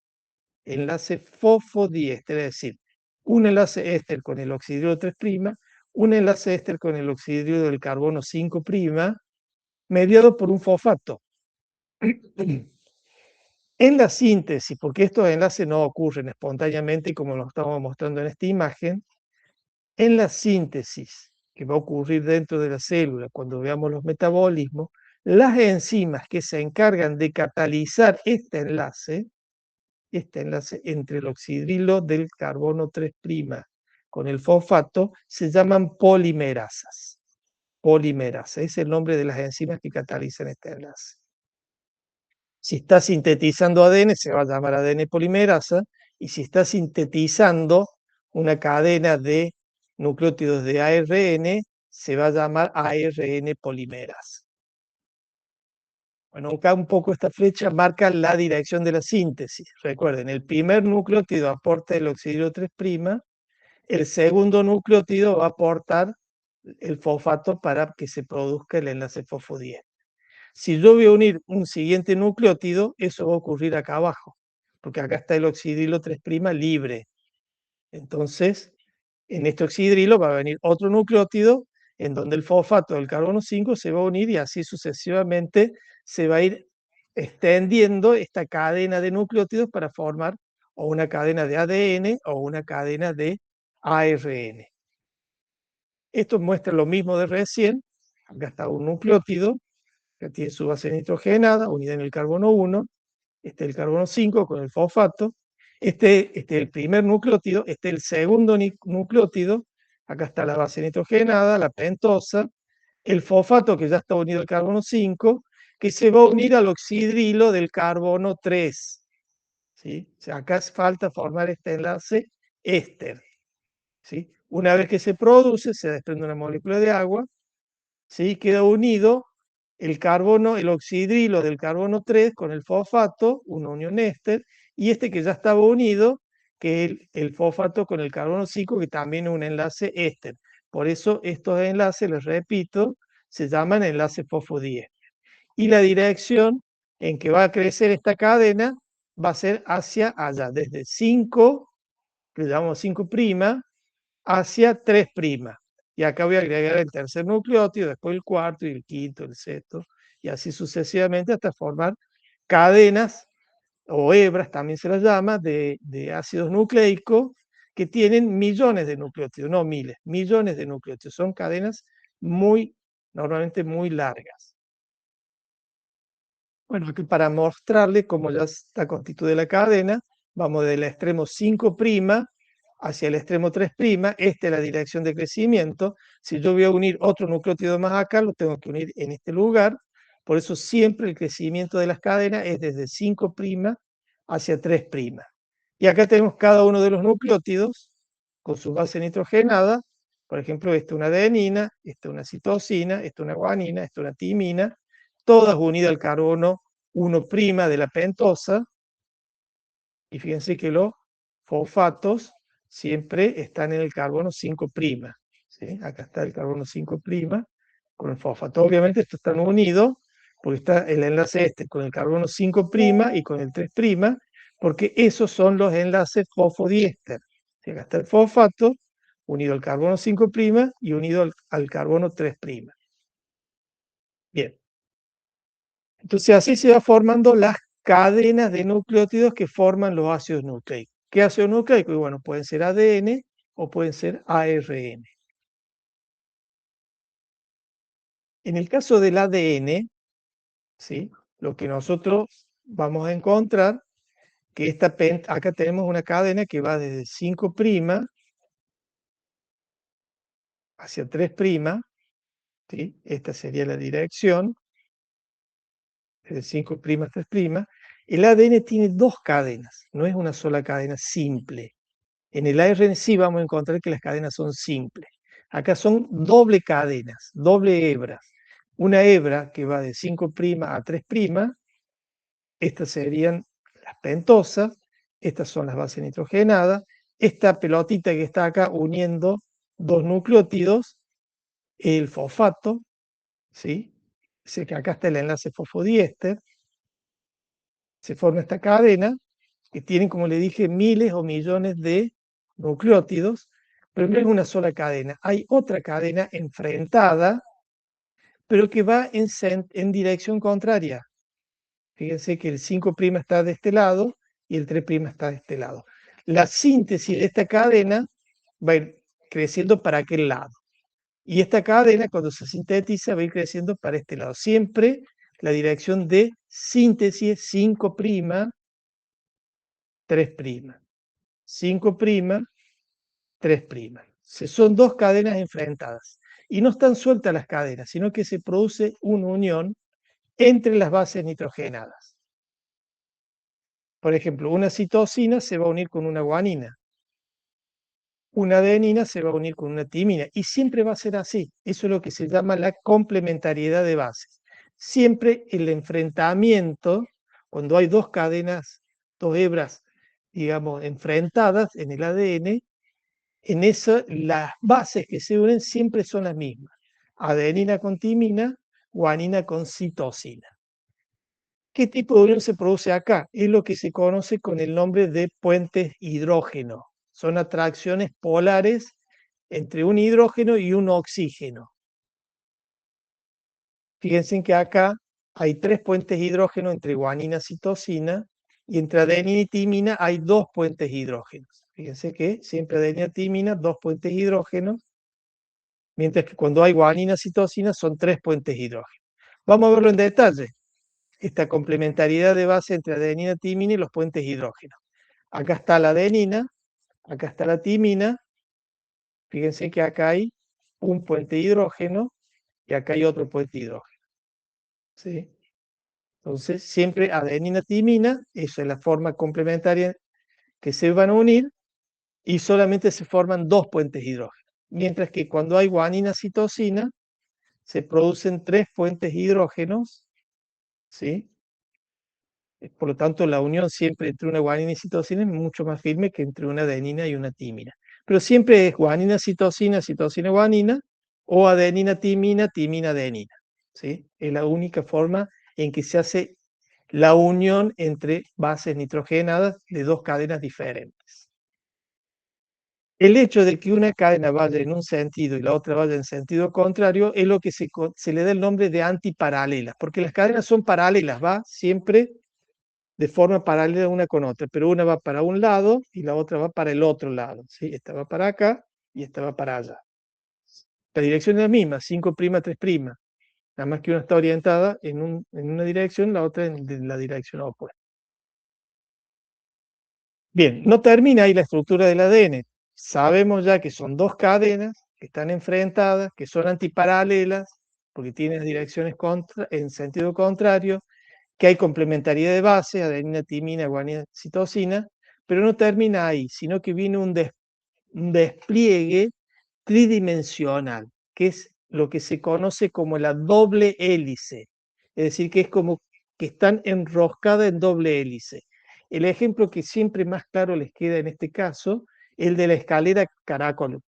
Enlace fosfodiéster, es decir, un enlace éster con el oxidrilo 3', un enlace éster con el oxidrilo del carbono 5', mediado por un fosfato. En la síntesis, porque estos enlaces no ocurren espontáneamente como lo estamos mostrando en esta imagen, en la síntesis que va a ocurrir dentro de la célula cuando veamos los metabolismos, las enzimas que se encargan de catalizar este enlace entre el oxidrilo del carbono 3' con el fosfato, se llaman polimerasas. Polimerasa, es el nombre de las enzimas que catalizan este enlace. Si está sintetizando ADN, se va a llamar ADN polimerasa, y si está sintetizando una cadena de nucleótidos de ARN, se va a llamar ARN polimerasa. Bueno, acá un poco esta flecha marca la dirección de la síntesis. Recuerden, el primer nucleótido aporta el oxidrilo 3', el segundo nucleótido va a aportar el fosfato para que se produzca el enlace fosfodiéster. Si yo voy a unir un siguiente nucleótido, eso va a ocurrir acá abajo, porque acá está el oxidrilo 3' libre. Entonces, en este oxidrilo va a venir otro nucleótido en donde el fosfato del carbono 5 se va a unir y así sucesivamente se va a ir extendiendo esta cadena de nucleótidos para formar o una cadena de ADN o una cadena de ARN. Esto muestra lo mismo de recién. Acá está un nucleótido que tiene su base nitrogenada unida en el carbono 1, este es el carbono 5 con el fosfato, este es el primer nucleótido, este es el segundo nucleótido, acá está la base nitrogenada, la pentosa, el fosfato que ya está unido al carbono 5, que se va a unir al oxidrilo del carbono 3. ¿Sí? O sea, acá hace falta formar este enlace éster. ¿Sí? Una vez que se produce, se desprende una molécula de agua, ¿sí? Queda unido el carbono, el oxidrilo del carbono 3 con el fosfato, una unión éster, y este que ya estaba unido, que es el fosfato con el carbono 5, que también es un enlace éster. Por eso estos enlaces, les repito, se llaman enlaces fosfodiéster. Y la dirección en que va a crecer esta cadena va a ser hacia allá, desde 5, que le llamamos 5', hacia 3'. Y acá voy a agregar el tercer nucleótido, después el cuarto y el quinto, el sexto, y así sucesivamente hasta formar cadenas o hebras, también se las llama, de ácidos nucleicos que tienen millones de nucleótidos, no miles, millones de nucleótidos. Son cadenas normalmente muy largas. Bueno, aquí para mostrarle cómo ya está constituida la cadena, vamos del extremo 5' hacia el extremo 3', esta es la dirección de crecimiento. Si yo voy a unir otro nucleótido más acá, lo tengo que unir en este lugar. Por eso siempre el crecimiento de las cadenas es desde 5' hacia 3'. Y acá tenemos cada uno de los nucleótidos con su base nitrogenada. Por ejemplo, esta es una adenina, esta es una citosina, esta es una guanina, esta es una timina, todas unidas al carbono 1' de la pentosa. Y fíjense que los fosfatos siempre están en el carbono 5'. ¿Sí? Acá está el carbono 5' con el fosfato. Obviamente estos están unidos porque está el enlace este con el carbono 5' y con el 3', porque esos son los enlaces fosfodiéster. ¿Sí? Acá está el fosfato unido al carbono 5' y unido al carbono 3'. Bien. Entonces así se va formando las cadenas de nucleótidos que forman los ácidos nucleicos. ¿Qué ácidos nucleicos? Y bueno, pueden ser ADN o pueden ser ARN. En el caso del ADN, ¿sí? Lo que nosotros vamos a encontrar, que acá tenemos una cadena que va desde 5' hacia 3', ¿sí? Esta sería la dirección, desde 5' a 3'. El ADN tiene dos cadenas, no es una sola cadena simple. En el ARN sí vamos a encontrar que las cadenas son simples. Acá son doble cadenas, doble hebras. Una hebra que va de 5' a 3', estas serían las pentosas, estas son las bases nitrogenadas, esta pelotita que está acá uniendo dos nucleótidos, el fosfato, ¿sí? Sé que acá está el enlace fosfodiéster, se forma esta cadena que tienen, como le dije, miles o millones de nucleótidos, pero no es una sola cadena. Hay otra cadena enfrentada, pero que va en dirección contraria. Fíjense que el 5' está de este lado y el 3' está de este lado. La síntesis de esta cadena va a ir creciendo para aquel lado. Y esta cadena, cuando se sintetiza, va a ir creciendo para este lado. Siempre la dirección de síntesis es 5', 3'. 5', 3'. Son dos cadenas enfrentadas. Y no están sueltas las cadenas, sino que se produce una unión entre las bases nitrogenadas. Por ejemplo, una citosina se va a unir con una guanina. Una adenina se va a unir con una timina. Y siempre va a ser así. Eso es lo que se llama la complementariedad de bases. Siempre el enfrentamiento, cuando hay dos cadenas, dos hebras, digamos, enfrentadas en el ADN, en eso las bases que se unen siempre son las mismas. Adenina con timina, guanina con citosina. ¿Qué tipo de unión se produce acá? Es lo que se conoce con el nombre de puentes hidrógeno. Son atracciones polares entre un hidrógeno y un oxígeno. Fíjense que acá hay 3 puentes hidrógeno entre guanina y citosina, y entre adenina y timina hay 2 puentes hidrógenos. Fíjense que siempre adenina y timina, 2 puentes hidrógenos, mientras que cuando hay guanina y citosina son 3 puentes hidrógenos. Vamos a verlo en detalle. Esta complementariedad de base entre adenina, timina y los puentes hidrógenos. Acá está la adenina, acá está la timina. Fíjense que acá hay un puente hidrógeno y acá hay otro puente hidrógeno. ¿Sí? Entonces, siempre adenina, timina, esa es la forma complementaria que se van a unir y solamente se forman 2 puentes hidrógenos. Mientras que cuando hay guanina, citosina, se producen 3 puentes hidrógenos, ¿sí? Por lo tanto, la unión siempre entre una guanina y citosina es mucho más firme que entre una adenina y una timina. Pero siempre es guanina, citosina, citosina, guanina, o adenina, timina, timina, adenina, ¿sí? Es la única forma en que se hace la unión entre bases nitrogenadas de 2 cadenas diferentes. El hecho de que una cadena vaya en un sentido y la otra vaya en sentido contrario es lo que se le da el nombre de antiparalelas, porque las cadenas son paralelas, va siempre de forma paralela una con otra, pero una va para un lado y la otra va para el otro lado, ¿sí? Esta va para acá y esta va para allá. La dirección es la misma, 5', 3', nada más que una está orientada en una dirección, la otra en la dirección opuesta. Bien, no termina ahí la estructura del ADN. Sabemos ya que son 2 cadenas que están enfrentadas, que son antiparalelas, porque tienen direcciones en sentido contrario, que hay complementariedad de base, adenina, timina, guanina, citosina, pero no termina ahí, sino que viene un despliegue tridimensional, que es lo que se conoce como la doble hélice, es decir, que es como que están enroscadas en doble hélice. El ejemplo que siempre más claro les queda en este caso, el de la escalera caracol.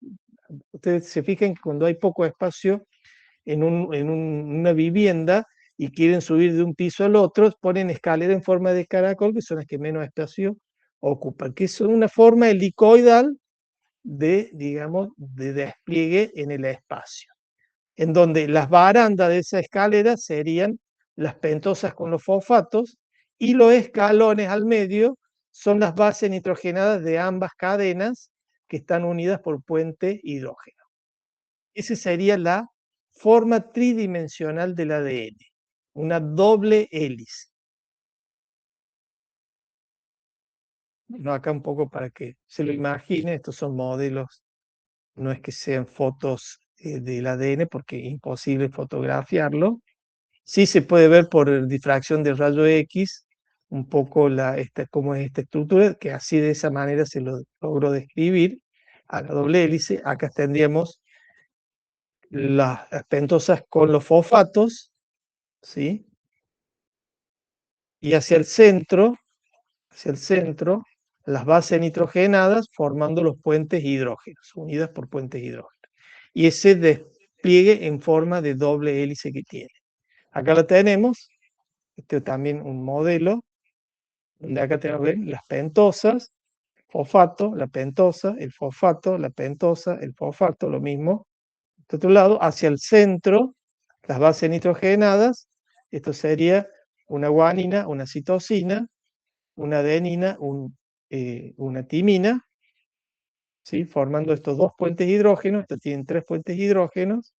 Ustedes se fijan que cuando hay poco espacio en una vivienda y quieren subir de un piso al otro, ponen escalera en forma de caracol, que son las que menos espacio ocupan, que es una forma helicoidal de, digamos, de despliegue en el espacio, en donde las barandas de esa escalera serían las pentosas con los fosfatos y los escalones al medio son las bases nitrogenadas de ambas cadenas que están unidas por puente hidrógeno. Esa sería la forma tridimensional del ADN, una doble hélice. Bueno, acá un poco para que se lo imaginen, estos son modelos, no es que sean fotos del ADN porque es imposible fotografiarlo. Sí se puede ver por difracción de rayo X un poco cómo es esta estructura, que así de esa manera se lo logró describir a la doble hélice. Acá tendríamos las pentosas con los fosfatos, ¿sí? Y hacia el centro, las bases nitrogenadas formando los puentes hidrógenos, unidas por puentes hidrógenos. Y ese despliegue en forma de doble hélice que tiene. Acá la tenemos, este también un modelo, donde acá tenemos las pentosas, fosfato, la pentosa, el fosfato, la pentosa, el fosfato, lo mismo. De otro lado, hacia el centro, las bases nitrogenadas, esto sería una guanina, una citosina, una adenina, una timina, ¿sí? Formando estos 2 puentes hidrógenos, estos tienen 3 puentes hidrógenos,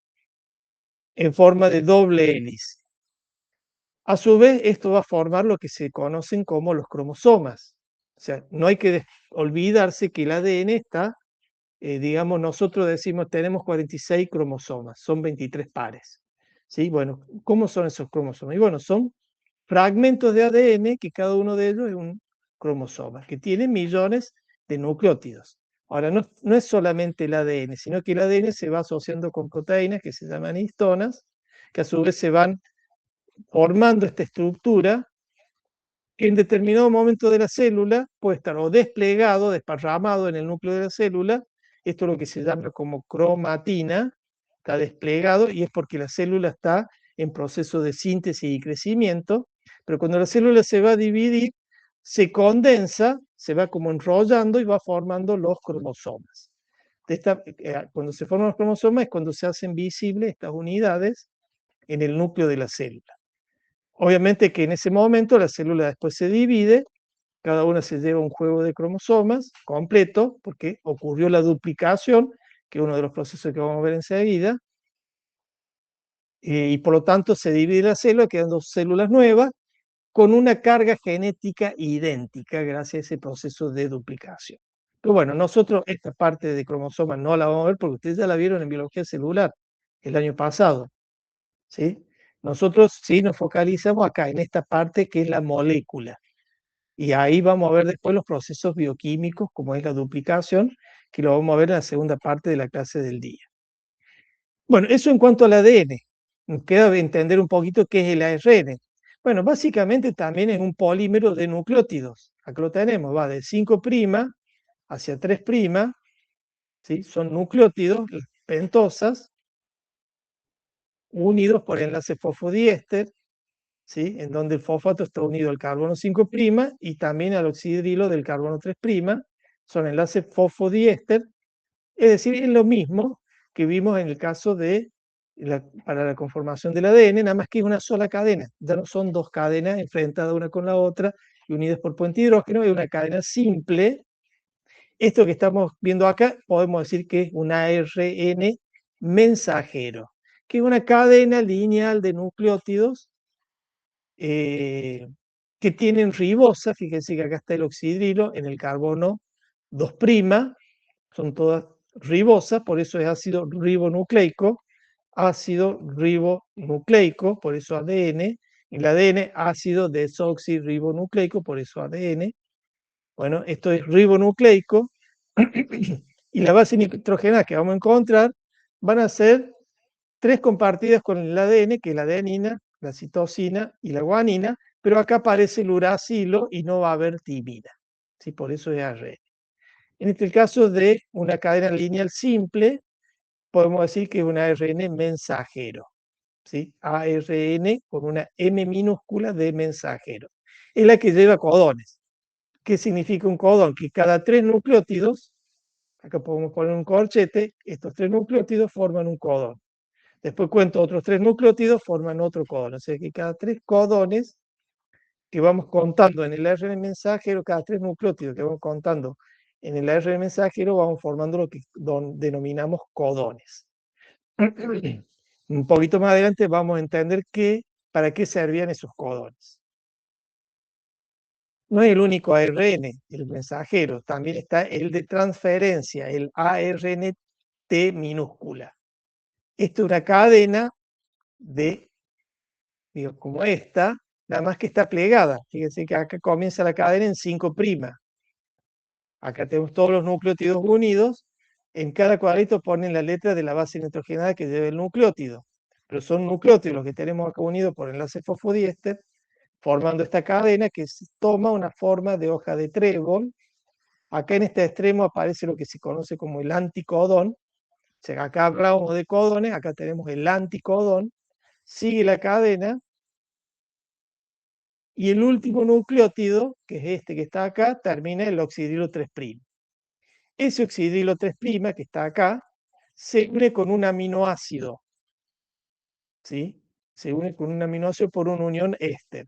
en forma de doble hélice. A su vez, esto va a formar lo que se conocen como los cromosomas. O sea, no hay que olvidarse que el ADN está, digamos, nosotros decimos tenemos 46 cromosomas, son 23 pares. ¿Sí? Bueno, ¿cómo son esos cromosomas? Y bueno, son fragmentos de ADN que cada uno de ellos es un cromosoma, que tiene millones de nucleótidos. Ahora, no es solamente el ADN, sino que el ADN se va asociando con proteínas que se llaman histonas, que a su vez se van formando esta estructura que en determinado momento de la célula puede estar o desplegado, desparramado en el núcleo de la célula. Esto es lo que se llama como cromatina, está desplegado y es porque la célula está en proceso de síntesis y crecimiento, pero cuando la célula se va a dividir, se condensa, se va como enrollando y va formando los cromosomas. Cuando se forman los cromosomas es cuando se hacen visibles estas unidades en el núcleo de la célula. Obviamente que en ese momento la célula después se divide, cada una se lleva un juego de cromosomas completo, porque ocurrió la duplicación, que es uno de los procesos que vamos a ver enseguida, y por lo tanto se divide la célula, quedan 2 células nuevas, con una carga genética idéntica gracias a ese proceso de duplicación. Pero bueno, nosotros esta parte de cromosomas no la vamos a ver porque ustedes ya la vieron en biología celular el año pasado, ¿sí? Nosotros sí nos focalizamos acá, en esta parte que es la molécula. Y ahí vamos a ver después los procesos bioquímicos, como es la duplicación, que lo vamos a ver en la segunda parte de la clase del día. Bueno, eso en cuanto al ADN. Nos queda de entender un poquito qué es el ARN. Bueno, básicamente también es un polímero de nucleótidos. Acá lo tenemos, va de 5' hacia 3', ¿sí? Son nucleótidos, las pentosas, unidos por enlace fosfodiéster, ¿sí? En donde el fosfato está unido al carbono 5' y también al oxidrilo del carbono 3'. Son enlaces fosfodiéster, es decir, es lo mismo que vimos en el caso de para la conformación del ADN, nada más que es una sola cadena. Ya no son dos cadenas enfrentadas una con la otra y unidas por puente hidrógeno, es una cadena simple. Esto que estamos viendo acá podemos decir que es un ARN mensajero, que es una cadena lineal de nucleótidos que tienen ribosa. Fíjense que acá está el oxidrilo en el carbono 2', son todas ribosas, por eso es ácido ribonucleico, por eso ADN, el ADN ácido desoxirribonucleico, por eso ADN. Bueno, esto es ribonucleico, y la base nitrogenada que vamos a encontrar van a ser 3 compartidas con el ADN, que es la adenina, la citosina y la guanina, pero acá aparece el uracilo y no va a haber timina, ¿sí? Por eso es ARN. En este caso de una cadena lineal simple, podemos decir que es un ARN mensajero, ¿sí? ARN con una M minúscula de mensajero. Es la que lleva codones. ¿Qué significa un codón? Que cada 3 nucleótidos, acá podemos poner un corchete, estos 3 nucleótidos forman un codón. Después cuento otros 3 nucleótidos, forman otro codón. O sea que cada 3 codones que vamos contando en el ARN mensajero, cada 3 nucleótidos que vamos contando en el ARN mensajero, vamos formando lo que denominamos codones. Un poquito más adelante vamos a entender para qué servían esos codones. No es el único ARN, el mensajero, también está el de transferencia, el ARNT minúscula. Esta es una cadena como esta, nada más que está plegada. Fíjense que acá comienza la cadena en 5'. Acá tenemos todos los nucleótidos unidos. En cada cuadrito ponen la letra de la base nitrogenada que lleva el nucleótido. Pero son nucleótidos los que tenemos acá unidos por enlace fosfodiéster, formando esta cadena que toma una forma de hoja de trébol. Acá en este extremo aparece lo que se conoce como el anticodón. O sea, acá hablamos de codones, acá tenemos el anticodón. Sigue la cadena. Y el último nucleótido, que es este que está acá, termina en el oxidrilo 3'. Ese oxidrilo 3', que está acá, se une con un aminoácido, ¿sí? Se une con un aminoácido por una unión éster.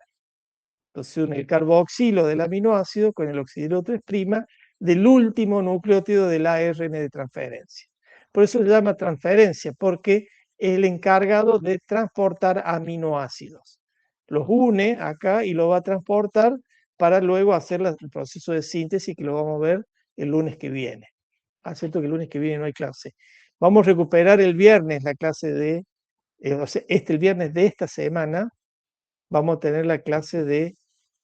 Entonces se une el carboxilo del aminoácido con el oxidrilo 3' del último nucleótido del ARN de transferencia. Por eso se llama transferencia, porque es el encargado de transportar aminoácidos. Los une acá y lo va a transportar para luego hacer el proceso de síntesis, que lo vamos a ver el lunes que viene. Acepto que el lunes que viene no hay clase. Vamos a recuperar el viernes la clase de, el viernes de esta semana, vamos a tener la clase de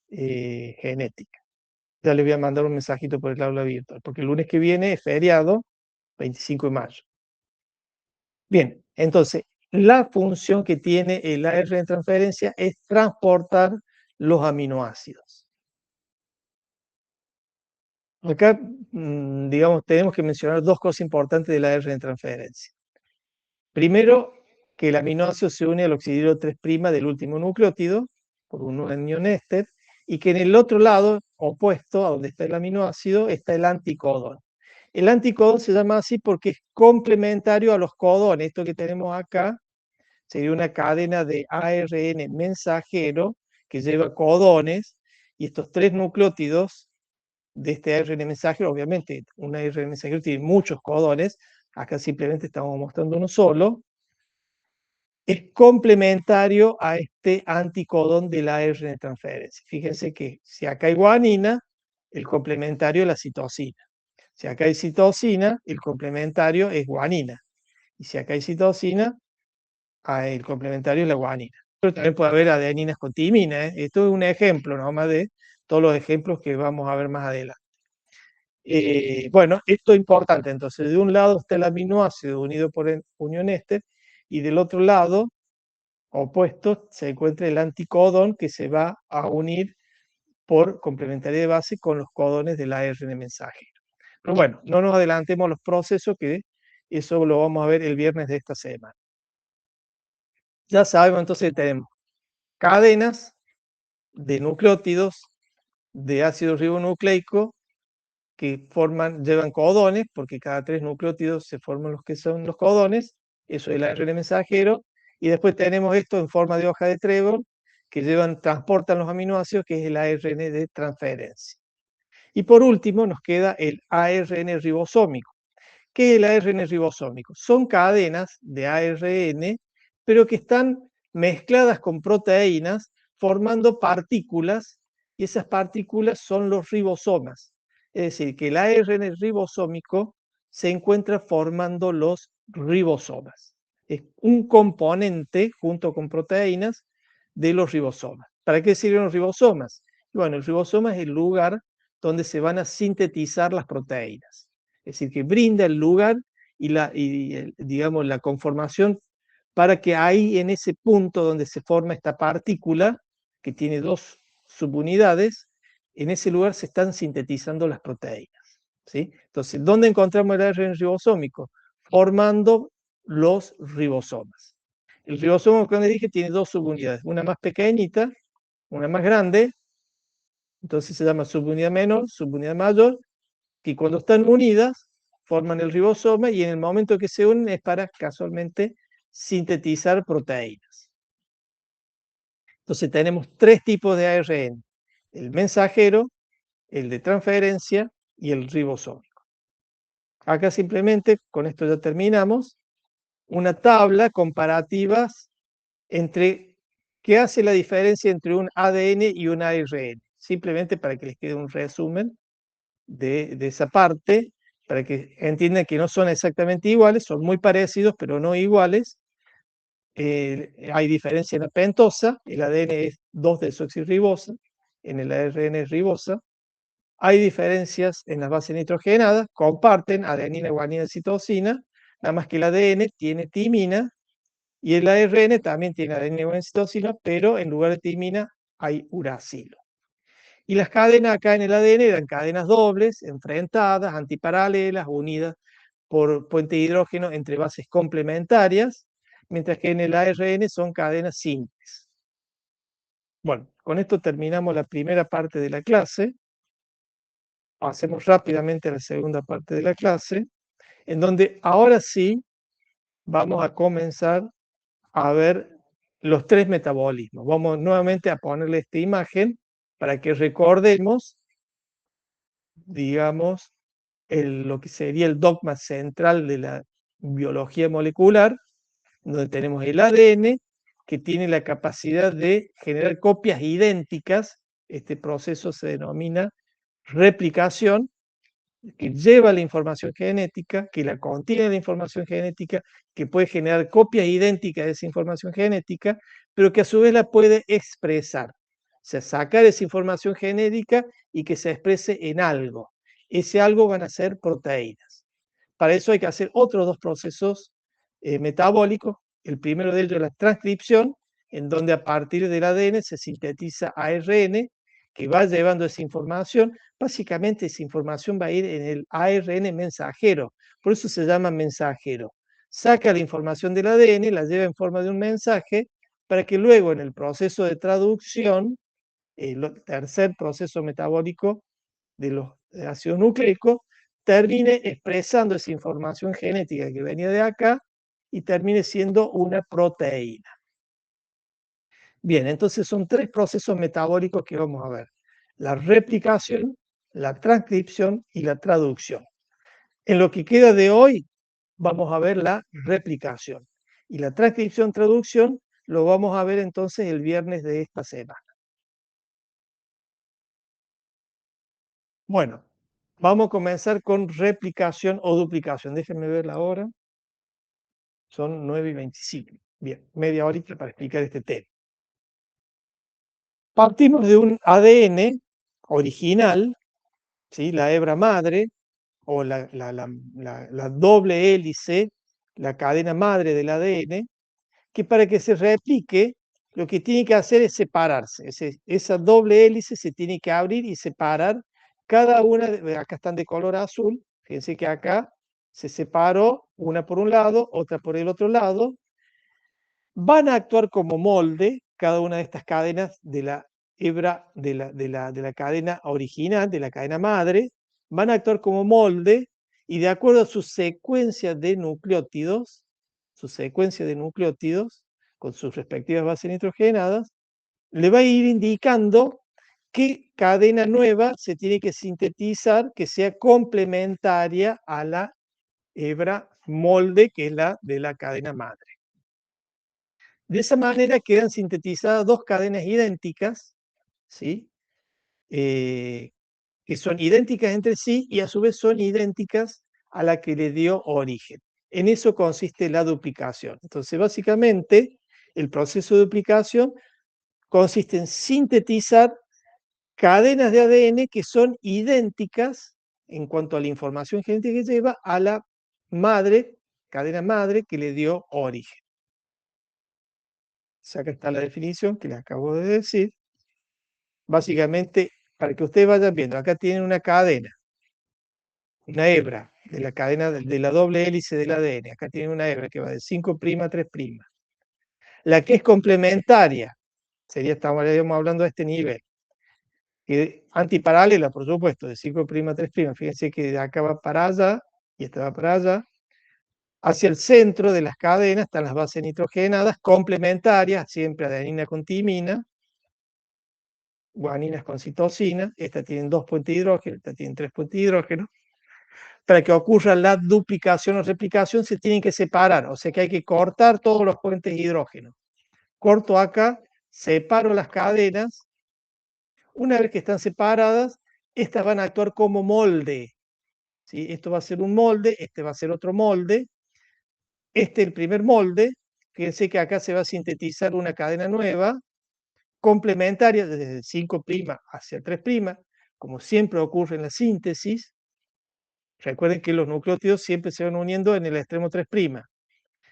genética. Ya les voy a mandar un mensajito por el aula virtual, porque el lunes que viene es feriado, 25 de mayo. Bien, entonces, la función que tiene el ARN de transferencia es transportar los aminoácidos. Acá, digamos, tenemos que mencionar 2 cosas importantes del ARN de transferencia. Primero, que el aminoácido se une al oxidrilo 3' del último nucleótido por un unión éster, y que en el otro lado, opuesto a donde está el aminoácido, está el anticodón. El anticodón se llama así porque es complementario a los codones. Esto que tenemos acá sería una cadena de ARN mensajero que lleva codones, y estos 3 nucleótidos de este ARN mensajero, obviamente un ARN mensajero tiene muchos codones, acá simplemente estamos mostrando uno solo, es complementario a este anticodón del ARN de transferencia. Fíjense que si acá hay guanina, el complementario es la citosina. Si acá hay citosina, el complementario es guanina. Y si acá hay citosina, el complementario es la guanina. pero también puede haber adeninas con timina. Esto es un ejemplo nomás de todos los ejemplos que vamos a ver más adelante. Bueno, esto es importante. Entonces, de un lado está el aminoácido unido por unión éster, y del otro lado, opuesto, se encuentra el anticodón que se va a unir por complementariedad de base con los codones del ARN mensajero. Pero bueno, no nos adelantemos a los procesos, que eso lo vamos a ver el viernes de esta semana. Ya sabemos, entonces tenemos cadenas de nucleótidos de ácido ribonucleico que llevan codones, porque cada 3 nucleótidos se forman los que son los codones, eso es el ARN mensajero, y después tenemos esto en forma de hoja de trébol, que transportan los aminoácidos, que es el ARN de transferencia. Y por último nos queda el ARN ribosómico. ¿Qué es el ARN ribosómico? Son cadenas de ARN, pero que están mezcladas con proteínas, formando partículas, y esas partículas son los ribosomas. Es decir, que el ARN ribosómico se encuentra formando los ribosomas. Es un componente, junto con proteínas, de los ribosomas. ¿Para qué sirven los ribosomas? Bueno, el ribosoma es el lugar donde se van a sintetizar las proteínas. Es decir, que brinda el lugar digamos, la conformación para que ahí, en ese punto donde se forma esta partícula, que tiene 2 subunidades, en ese lugar se están sintetizando las proteínas, ¿sí? Entonces, ¿dónde encontramos el ARN ribosómico? Formando los ribosomas. El ribosoma, como les dije, tiene 2 subunidades, una más pequeñita, una más grande, entonces se llama subunidad menor, subunidad mayor, que cuando están unidas forman el ribosoma, y en el momento que se unen es para casualmente sintetizar proteínas. Entonces tenemos 3 tipos de ARN: el mensajero, el de transferencia y el ribosómico. Acá simplemente, con esto ya terminamos, una tabla comparativa entre qué hace la diferencia entre un ADN y un ARN, simplemente para que les quede un resumen de esa parte, para que entiendan que no son exactamente iguales, son muy parecidos, pero no iguales. Hay diferencia en la pentosa, el ADN es 2-desoxirribosa, en el ARN es ribosa. Hay diferencias en las bases nitrogenadas, comparten adenina, guanina y citosina, nada más que el ADN tiene timina y el ARN también tiene adenina, guanina y citosina, pero en lugar de timina hay uracilo. Y las cadenas acá en el ADN eran cadenas dobles, enfrentadas, antiparalelas, unidas por puente de hidrógeno entre bases complementarias, mientras que en el ARN son cadenas simples. Bueno, con esto terminamos la primera parte de la clase. Hacemos rápidamente la segunda parte de la clase, en donde ahora sí vamos a comenzar a ver los 3 metabolismos. Vamos nuevamente a ponerle esta imagen para que recordemos, digamos, lo que sería el dogma central de la biología molecular, donde tenemos el ADN, que tiene la capacidad de generar copias idénticas. Este proceso se denomina replicación, que lleva la información genética, que la contiene la información genética, que puede generar copias idénticas de esa información genética, pero que a su vez la puede expresar. O sea, sacar esa información genética y que se exprese en algo. Ese algo van a ser proteínas. Para eso hay que hacer otros 2 procesos metabólicos. El primero de ellos es la transcripción, en donde a partir del ADN se sintetiza ARN, que va llevando esa información. Básicamente esa información va a ir en el ARN mensajero, por eso se llama mensajero. Saca la información del ADN, la lleva en forma de un mensaje, para que luego en el proceso de traducción, el tercer proceso metabólico de los ácidos nucleicos, termine expresando esa información genética que venía de acá y termine siendo una proteína. Bien, entonces son 3 procesos metabólicos que vamos a ver: la replicación, la transcripción y la traducción. En lo que queda de hoy vamos a ver la replicación, y la transcripción, traducción, lo vamos a ver entonces el viernes de esta semana. Bueno, vamos a comenzar con replicación o duplicación. Déjenme ver la hora. Son 9:25. Bien, media horita para explicar este tema. Partimos de un ADN original, ¿sí? La hebra madre o la doble hélice, la cadena madre del ADN, que para que se replique, lo que tiene que hacer es separarse. Esa doble hélice se tiene que abrir y separar cada una, acá están de color azul, fíjense que acá se separó una por un lado, otra por el otro lado, van a actuar como molde cada una de estas cadenas de la hebra de la cadena original, de la cadena madre, van a actuar como molde y de acuerdo a su secuencia de nucleótidos, con sus respectivas bases nitrogenadas, le va a ir indicando qué cadena nueva se tiene que sintetizar que sea complementaria a la hebra molde, que es la de la cadena madre. De esa manera quedan sintetizadas dos cadenas idénticas, ¿sí? Que son idénticas entre sí y a su vez son idénticas a la que le dio origen. En eso consiste la duplicación. Entonces, básicamente, el proceso de duplicación consiste en sintetizar cadenas de ADN que son idénticas en cuanto a la información genética que lleva a la madre, cadena madre que le dio origen. Acá está la definición que les acabo de decir. Básicamente, para que ustedes vayan viendo, acá tienen una cadena, una hebra de la cadena de la doble hélice del ADN. Acá tienen una hebra que va de 5' a 3'. La que es complementaria, estaríamos hablando de este nivel, que antiparalela, por supuesto, de 5' a 3'. Fíjense que de acá va para allá y esta va para allá. Hacia el centro de las cadenas están las bases nitrogenadas complementarias, siempre adenina con timina, guaninas con citosina, esta tienen 2 puentes de hidrógeno, esta tienen 3 puentes de hidrógeno. Para que ocurra la duplicación o replicación se tienen que separar, o sea que hay que cortar todos los puentes de hidrógeno. Corto acá, separo las cadenas, una vez que están separadas, estas van a actuar como molde. ¿Sí? Esto va a ser un molde, este va a ser otro molde, este es el primer molde, fíjense que acá se va a sintetizar una cadena nueva, complementaria desde 5' hacia 3', como siempre ocurre en la síntesis. Recuerden que los nucleótidos siempre se van uniendo en el extremo 3'.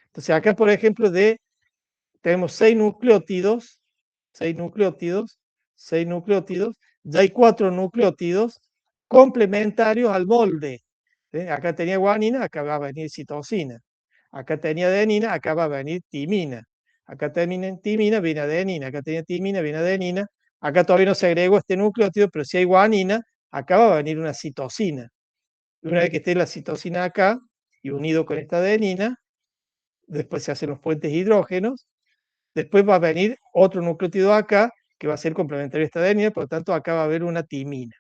Entonces acá, por ejemplo, tenemos 6 nucleótidos, ya hay 4 nucleótidos complementarios al molde. Acá tenía guanina, acá va a venir citosina. Acá tenía adenina, acá va a venir timina. Acá tenía timina, viene adenina. Acá tenía timina, viene adenina. Acá todavía no se agregó este nucleótido, pero si hay guanina, acá va a venir una citosina. Y una vez que esté la citosina acá y unido con esta adenina, después se hacen los puentes hidrógenos, después va a venir otro nucleótido acá que va a ser complementario a esta adenina, por lo tanto acá va a haber una timina.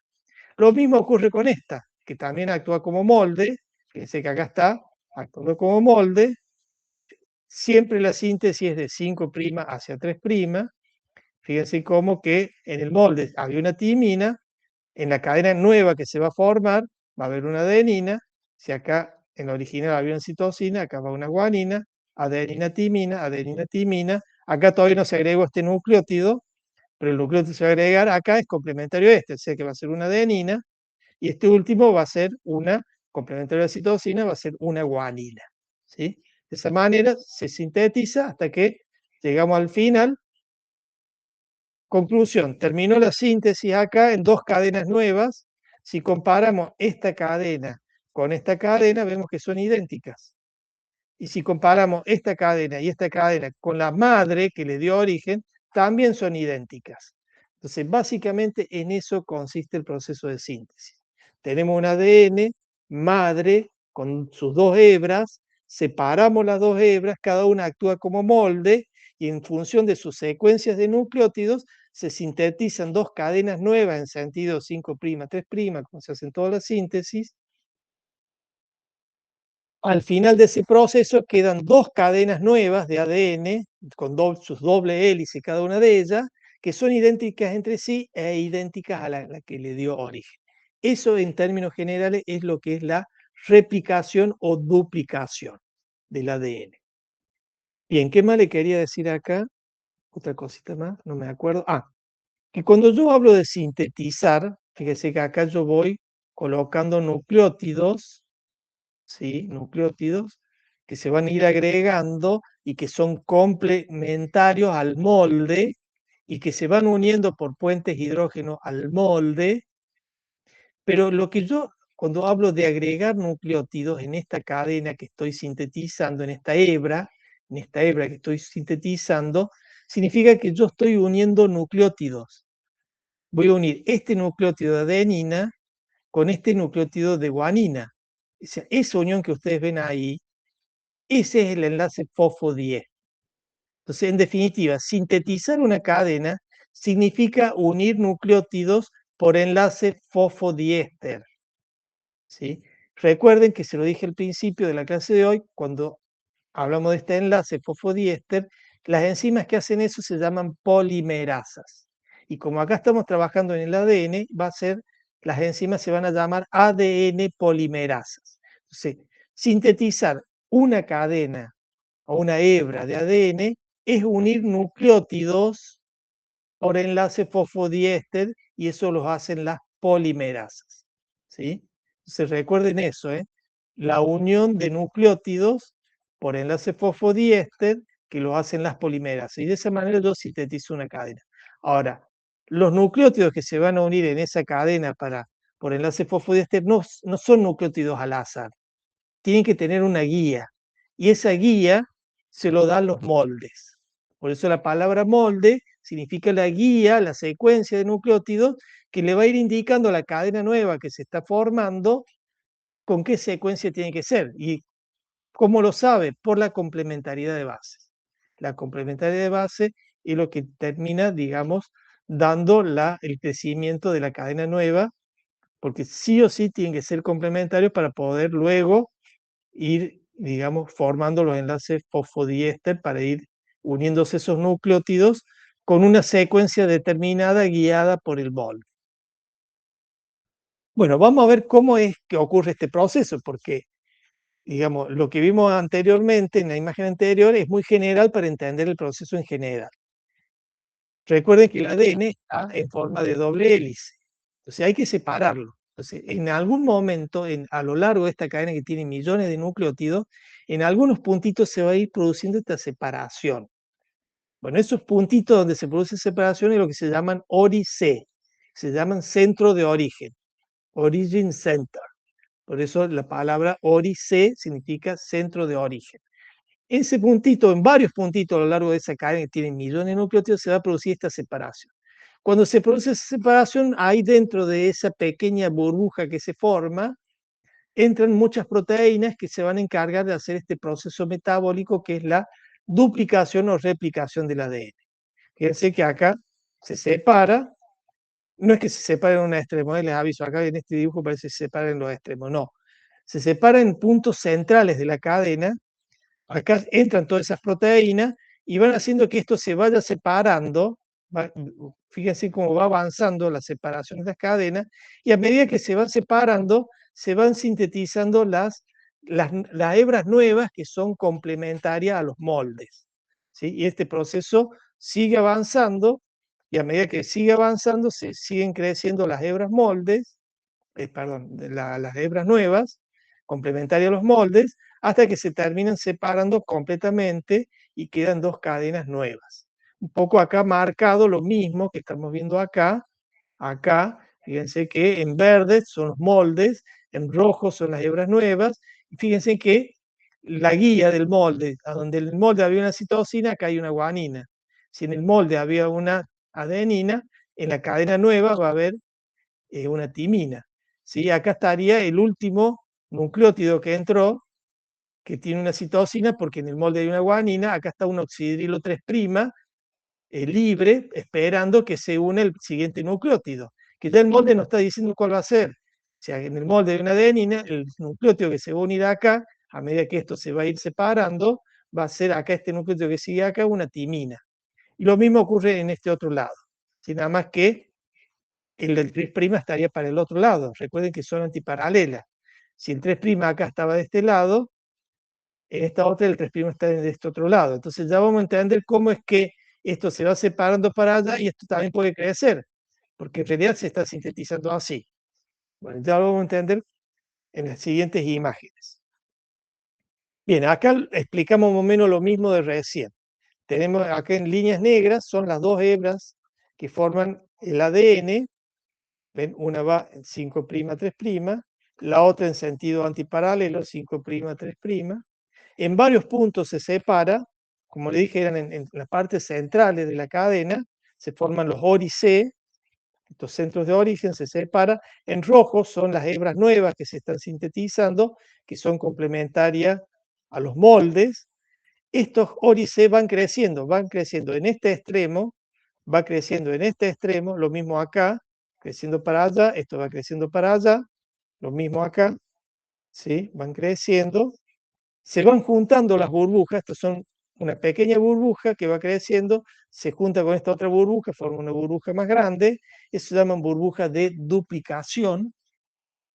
Lo mismo ocurre con esta, que también actúa como molde, fíjense que acá está actuando como molde, siempre la síntesis es de 5' hacia 3', fíjense como que en el molde había una timina, en la cadena nueva que se va a formar va a haber una adenina, si acá en la original había una citosina, acá va una guanina, adenina, timina, acá todavía no se agregó este nucleótido, pero el nucleótido se va a agregar acá, es complementario a este, o sea que va a ser una adenina, y este último va a ser una, complementario a la citosina, va a ser una guanina. ¿Sí? De esa manera se sintetiza hasta que llegamos al final. Conclusión, terminó la síntesis acá en dos cadenas nuevas. Si comparamos esta cadena con esta cadena, vemos que son idénticas. Y si comparamos esta cadena y esta cadena con la madre que le dio origen, también son idénticas. Entonces, básicamente en eso consiste el proceso de síntesis. Tenemos un ADN madre con sus dos hebras, separamos las dos hebras, cada una actúa como molde y en función de sus secuencias de nucleótidos se sintetizan dos cadenas nuevas en sentido 5', 3', como se hace en toda la síntesis. Al final de ese proceso quedan dos cadenas nuevas de ADN con sus doble hélice cada una de ellas, que son idénticas entre sí e idénticas a la que le dio origen. Eso en términos generales es lo que es la replicación o duplicación del ADN. Bien, ¿qué más le quería decir acá? Otra cosita más, no me acuerdo. que cuando yo hablo de sintetizar, fíjese que acá yo voy colocando nucleótidos, ¿sí? Nucleótidos que se van a ir agregando y que son complementarios al molde y que se van uniendo por puentes hidrógenos al molde. Pero lo que yo, cuando hablo de agregar nucleótidos en esta cadena que estoy sintetizando, en esta hebra que estoy sintetizando, significa que yo estoy uniendo nucleótidos. Voy a unir este nucleótido de adenina con este nucleótido de guanina. O sea, esa unión que ustedes ven ahí, ese es el enlace fosfodiéster. Entonces, en definitiva, sintetizar una cadena significa unir nucleótidos por enlace fosfodiéster. ¿Sí? Recuerden que se lo dije al principio de la clase de hoy, cuando hablamos de este enlace fosfodiéster, las enzimas que hacen eso se llaman polimerasas. Y como acá estamos trabajando en el ADN, las enzimas se van a llamar ADN polimerasas. Entonces, sintetizar una cadena o una hebra de ADN es unir nucleótidos por enlace fosfodiéster y eso los hacen las polimerasas. ¿Sí? Entonces recuerden eso, la unión de nucleótidos por enlace fosfodiéster que lo hacen las polimerasas. Y de esa manera yo sintetizo una cadena. Ahora, los nucleótidos que se van a unir en esa cadena por enlace fosfodiéster no son nucleótidos al azar. Tienen que tener una guía. Y esa guía se lo dan los moldes. Por eso la palabra molde significa la guía, la secuencia de nucleótidos que le va a ir indicando a la cadena nueva que se está formando con qué secuencia tiene que ser. ¿Y cómo lo sabe? Por la complementariedad de bases. La complementariedad de base es lo que termina, digamos, dando el crecimiento de la cadena nueva, porque sí o sí tienen que ser complementarios para poder luego ir, digamos, formando los enlaces fosfodiéster para ir uniéndose esos nucleótidos con una secuencia determinada guiada por el molde. Bueno, vamos a ver cómo es que ocurre este proceso, porque, digamos, lo que vimos anteriormente en la imagen anterior es muy general para entender el proceso en general. Recuerden que el ADN está en forma de doble hélice, entonces hay que separarlo. Entonces, en algún momento, a lo largo de esta cadena que tiene millones de nucleótidos, en algunos puntitos se va a ir produciendo esta separación. Bueno, esos puntitos donde se produce separación es lo que se llaman ORIC, se llaman centro de origen, origin center. Por eso la palabra ORIC significa centro de origen. Ese puntito, en varios puntitos a lo largo de esa cadena que tiene millones de nucleótidos, se va a producir esta separación. Cuando se produce esa separación, ahí dentro de esa pequeña burbuja que se forma, entran muchas proteínas que se van a encargar de hacer este proceso metabólico que es la duplicación o replicación del ADN. Fíjense que acá se separa, no es que se separen en un extremo, les aviso, acá en este dibujo parece que se separa en los extremos, no. Se separa en puntos centrales de la cadena, acá entran todas esas proteínas y van haciendo que esto se vaya separando. Fíjense cómo va avanzando la separación de las cadenas, y a medida que se van separando, se van sintetizando las hebras nuevas que son complementarias a los moldes. ¿Sí? Y este proceso sigue avanzando, y a medida que sigue avanzando, se siguen creciendo las hebras moldes, las hebras nuevas, complementarias a los moldes, hasta que se terminan separando completamente y quedan dos cadenas nuevas. Un poco acá marcado lo mismo que estamos viendo acá. Acá, fíjense que en verde son los moldes, en rojo son las hebras nuevas, y fíjense que la guía del molde, a donde el molde había una citosina, acá hay una guanina. Si en el molde había una adenina, en la cadena nueva va a haber una timina. ¿Sí? Acá estaría el último nucleótido que entró, que tiene una citosina, porque en el molde hay una guanina, acá está un oxidrilo 3' libre, esperando que se une el siguiente nucleótido, que ya el molde no está diciendo cuál va a ser. O sea, en el molde de una adenina, el nucleótido que se va a unir acá, a medida que esto se va a ir separando, va a ser acá este nucleótido que sigue acá, una timina. Y lo mismo ocurre en este otro lado. ¿Sí? Nada más que el del 3' estaría para el otro lado. Recuerden que son antiparalelas. Si el 3' acá estaba de este lado, en esta otra el 3' está de este otro lado. Entonces ya vamos a entender cómo es que esto se va separando para allá y esto también puede crecer, porque en realidad se está sintetizando así. Bueno, ya lo vamos a entender en las siguientes imágenes. Bien, acá explicamos más o menos lo mismo de recién. Tenemos acá en líneas negras, son las dos hebras que forman el ADN. ¿Ven? Una va en 5', 3', la otra en sentido antiparalelo, 5', 3'. En varios puntos se separa, como le dije, eran en las partes centrales de la cadena, se forman los ORI-C, estos centros de origen se separan. En rojo son las hebras nuevas que se están sintetizando, que son complementarias a los moldes. Estos ORI-C van creciendo en este extremo, va creciendo en este extremo, lo mismo acá, creciendo para allá, esto va creciendo para allá, lo mismo acá, ¿sí? Van creciendo, se van juntando las burbujas, estas son una pequeña burbuja que va creciendo, se junta con esta otra burbuja, forma una burbuja más grande, eso se llaman burbujas de duplicación,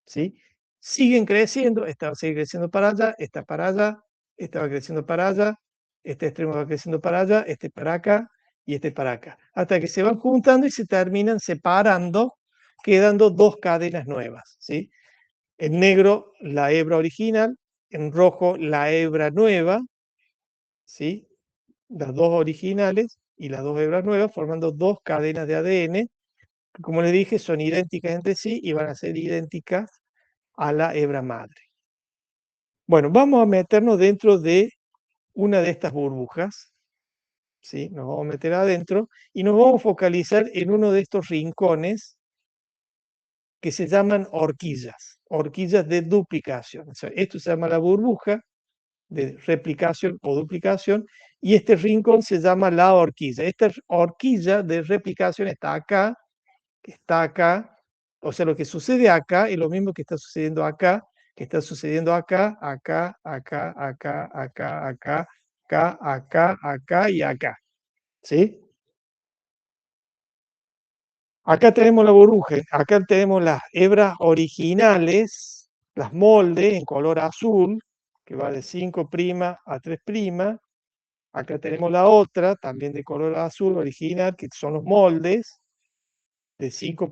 ¿sí? Siguen creciendo, esta va a seguir creciendo para allá, esta para allá, esta va creciendo para allá, este extremo va creciendo para allá, este para acá y este para acá, hasta que se van juntando y se terminan separando, quedando dos cadenas nuevas, ¿sí? En negro la hebra original, en rojo la hebra nueva, ¿sí? Las dos originales y las dos hebras nuevas formando dos cadenas de ADN, que como les dije son idénticas entre sí y van a ser idénticas a la hebra madre. Bueno, vamos a meternos dentro de una de estas burbujas, ¿sí? Nos vamos a meter adentro y nos vamos a focalizar en uno de estos rincones que se llaman horquillas de duplicación. O sea, esto se llama la burbuja de replicación o duplicación, y este rincón se llama la horquilla. Esta horquilla de replicación está acá, o sea, lo que sucede acá es lo mismo que está sucediendo acá, que está sucediendo acá, acá, acá, acá, acá, acá, acá, acá, acá y acá. ¿Sí? Acá tenemos la burbuja, acá tenemos las hebras originales, las moldes en color azul, que va de 5' a 3'. Acá tenemos la otra, también de color azul original, que son los moldes, de 5'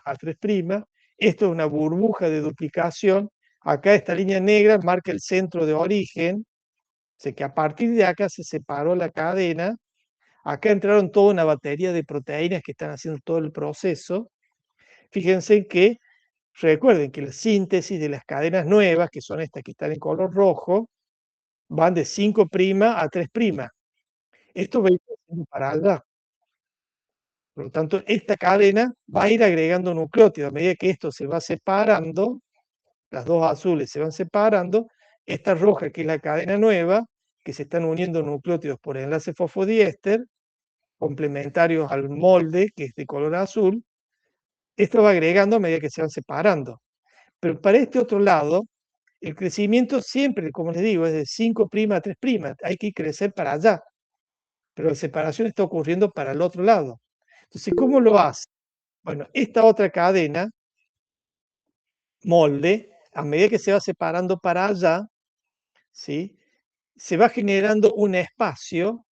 a 3'. Esto es una burbuja de duplicación. Acá esta línea negra marca el centro de origen, o sea que a partir de acá se separó la cadena. Acá entraron toda una batería de proteínas que están haciendo todo el proceso. Fíjense que, recuerden que la síntesis de las cadenas nuevas, que son estas que están en color rojo, van de 5' a 3'. Esto va a ir creciendo para allá. Por lo tanto, esta cadena va a ir agregando nucleótidos. A medida que esto se va separando, las dos azules se van separando, esta roja, que es la cadena nueva, que se están uniendo nucleótidos por enlace fosfodiéster, complementarios al molde, que es de color azul, esto va agregando a medida que se van separando. Pero para este otro lado, el crecimiento siempre, como les digo, es de 5' a 3'. Hay que crecer para allá. Pero la separación está ocurriendo para el otro lado. Entonces, ¿cómo lo hace? Bueno, esta otra cadena, molde, a medida que se va separando para allá, ¿sí? Se va generando un espacio,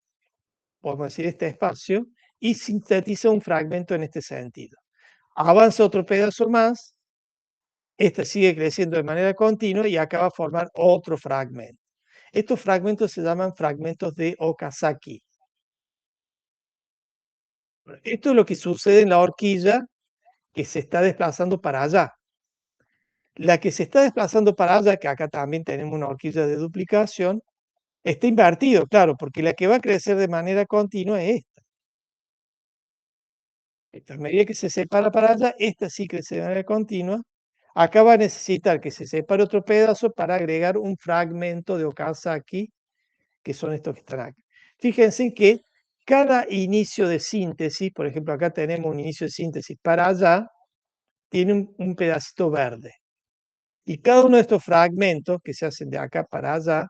podemos decir este espacio, y sintetiza un fragmento en este sentido. Avanza otro pedazo más, este sigue creciendo de manera continua y acá va a formar otro fragmento. Estos fragmentos se llaman fragmentos de Okazaki. Esto es lo que sucede en la horquilla que se está desplazando para allá. La que se está desplazando para allá, que acá también tenemos una horquilla de duplicación, está invertido, claro, porque la que va a crecer de manera continua es esta. A medida que se separa para allá, esta sí crece de manera continua. Acá va a necesitar que se separe otro pedazo para agregar un fragmento de Okazaki, que son estos que están acá. Fíjense que cada inicio de síntesis, por ejemplo, acá tenemos un inicio de síntesis para allá, tiene un pedacito verde. Y cada uno de estos fragmentos que se hacen de acá para allá,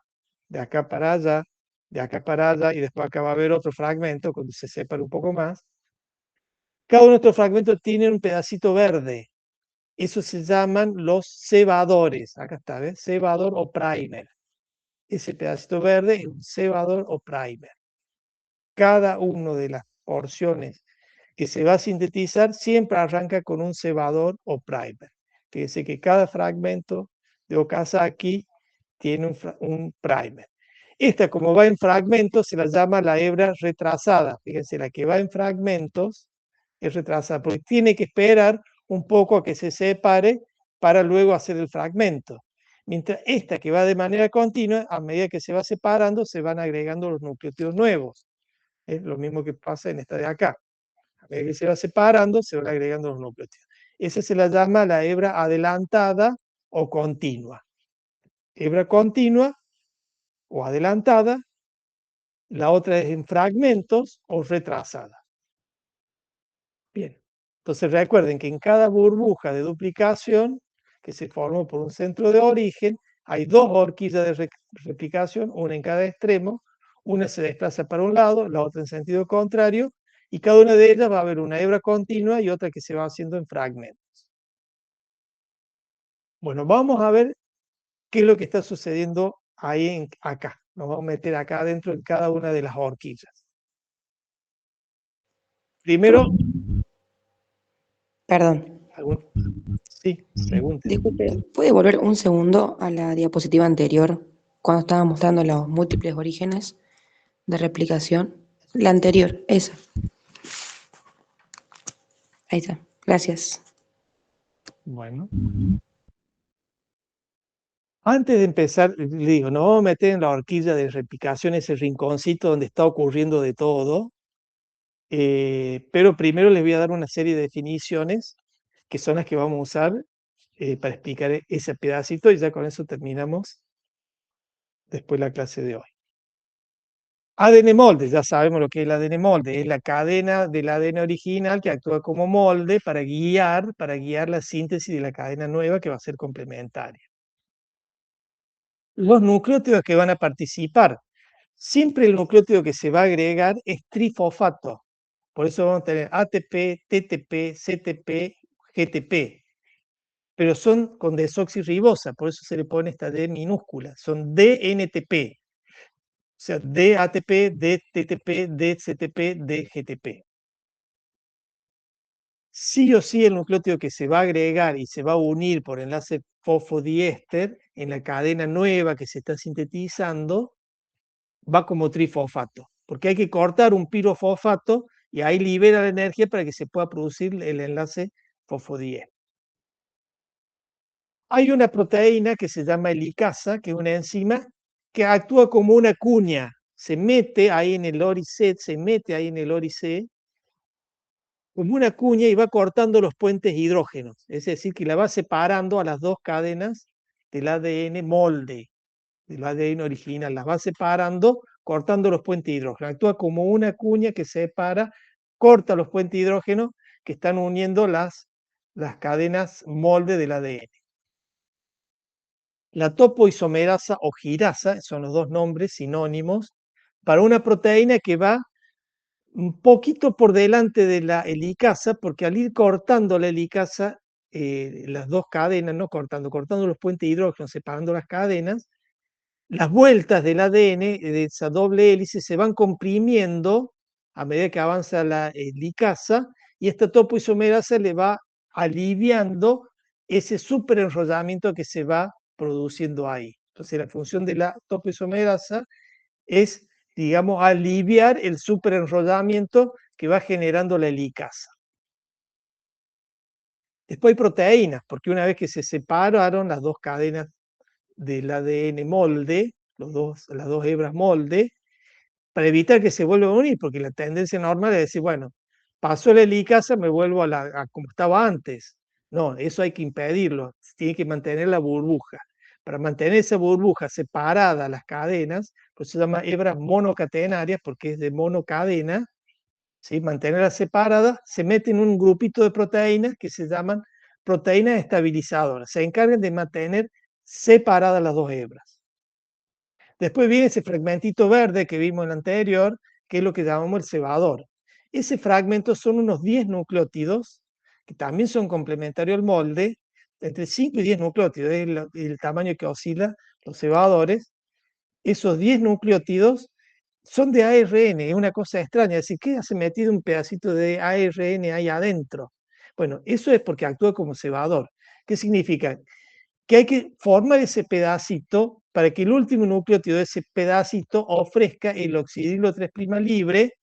de acá para allá, de acá para allá, y después acá va a haber otro fragmento cuando se separa un poco más, cada uno de estos fragmentos tiene un pedacito verde. Eso se llaman los cebadores. Acá está, ¿ves? Cebador o primer. Ese pedacito verde es un cebador o primer. cada una de las porciones que se va a sintetizar siempre arranca con un cebador o primer. Fíjense que cada fragmento de Okazaki tiene un primer. Esta, como va en fragmentos, se la llama la hebra retrasada. Fíjense, la que va en fragmentos es retrasada, porque tiene que esperar un poco a que se separe para luego hacer el fragmento. Mientras esta que va de manera continua, a medida que se va separando, se van agregando los nucleótidos nuevos. Es lo mismo que pasa en esta de acá. A medida que se va separando, se van agregando los nucleótidos. Esa se la llama la hebra adelantada o continua. Hebra continua o adelantada, la otra es en fragmentos o retrasada. Bien, entonces recuerden que en cada burbuja de duplicación que se formó por un centro de origen, hay dos horquillas de replicación, una en cada extremo, una se desplaza para un lado, la otra en sentido contrario, y cada una de ellas va a haber una hebra continua y otra que se va haciendo en fragmentos. Bueno, vamos a ver qué es lo que está sucediendo ahí acá. Nos vamos a meter acá adentro en cada una de las horquillas. Primero... Perdón. Sí, pregunte. Disculpe, ¿puede volver un segundo a la diapositiva anterior cuando estaba mostrando los múltiples orígenes de replicación? La anterior, esa. Ahí está, gracias. Bueno. Antes de empezar, le digo, nos vamos a meter en la horquilla de replicación, ese rinconcito donde está ocurriendo de todo, pero primero les voy a dar una serie de definiciones que son las que vamos a usar para explicar ese pedacito y ya con eso terminamos después la clase de hoy. ADN molde, ya sabemos lo que es el ADN molde, es la cadena del ADN original que actúa como molde para guiar la síntesis de la cadena nueva que va a ser complementaria. Los nucleótidos que van a participar, siempre el nucleótido que se va a agregar es trifosfato, por eso vamos a tener ATP, TTP, CTP, GTP, pero son con desoxirribosa, por eso se le pone esta D minúscula, son DNTP. O sea, DATP, DTTP, DCTP, DGTP. Sí o sí el nucleótido que se va a agregar y se va a unir por enlace fosfodiéster en la cadena nueva que se está sintetizando va como trifosfato, porque hay que cortar un pirofosfato y ahí libera la energía para que se pueda producir el enlace fosfodiéster. Hay una proteína que se llama helicasa, que es una enzima que actúa como una cuña, se mete ahí en el ORI-C, como una cuña y va cortando los puentes hidrógenos, es decir, que la va separando a las dos cadenas del ADN molde, del ADN original, las va separando, cortando los puentes hidrógenos. Actúa como una cuña que separa, corta los puentes hidrógenos que están uniendo las cadenas molde del ADN. La topoisomerasa o girasa son los dos nombres sinónimos para una proteína que va un poquito por delante de la helicasa, porque al ir cortando la helicasa, las dos cadenas, no cortando los puentes hidrógenos, separando las cadenas, las vueltas del ADN de esa doble hélice se van comprimiendo a medida que avanza la helicasa y esta topoisomerasa le va aliviando ese superenrollamiento que se va produciendo ahí. Entonces la función de la topoisomerasa es, digamos, aliviar el superenrollamiento que va generando la helicasa. Después hay proteínas, porque una vez que se separaron las dos cadenas del ADN molde, las dos hebras molde, para evitar que se vuelvan a unir, porque la tendencia normal es decir, bueno, pasó la helicasa, me vuelvo a como estaba antes. No, eso hay que impedirlo, tiene que mantener la burbuja. Para mantener esa burbuja separada las cadenas, pues se llama hebras monocatenarias, porque es de monocadena, ¿sí? Mantenerlas separadas, se meten en un grupito de proteínas que se llaman proteínas estabilizadoras, se encargan de mantener separadas las dos hebras. Después viene ese fragmentito verde que vimos en el anterior, que es lo que llamamos el cebador. Ese fragmento son unos 10 nucleótidos, que también son complementarios al molde, entre 5 y 10 nucleótidos, es el tamaño que oscila los cebadores. Esos 10 nucleótidos son de ARN, es una cosa extraña. Es decir, ¿qué hace metido un pedacito de ARN ahí adentro? Bueno, eso es porque actúa como cebador. ¿Qué significa? Que hay que formar ese pedacito para que el último nucleótido de ese pedacito ofrezca el oxidrilo 3' libre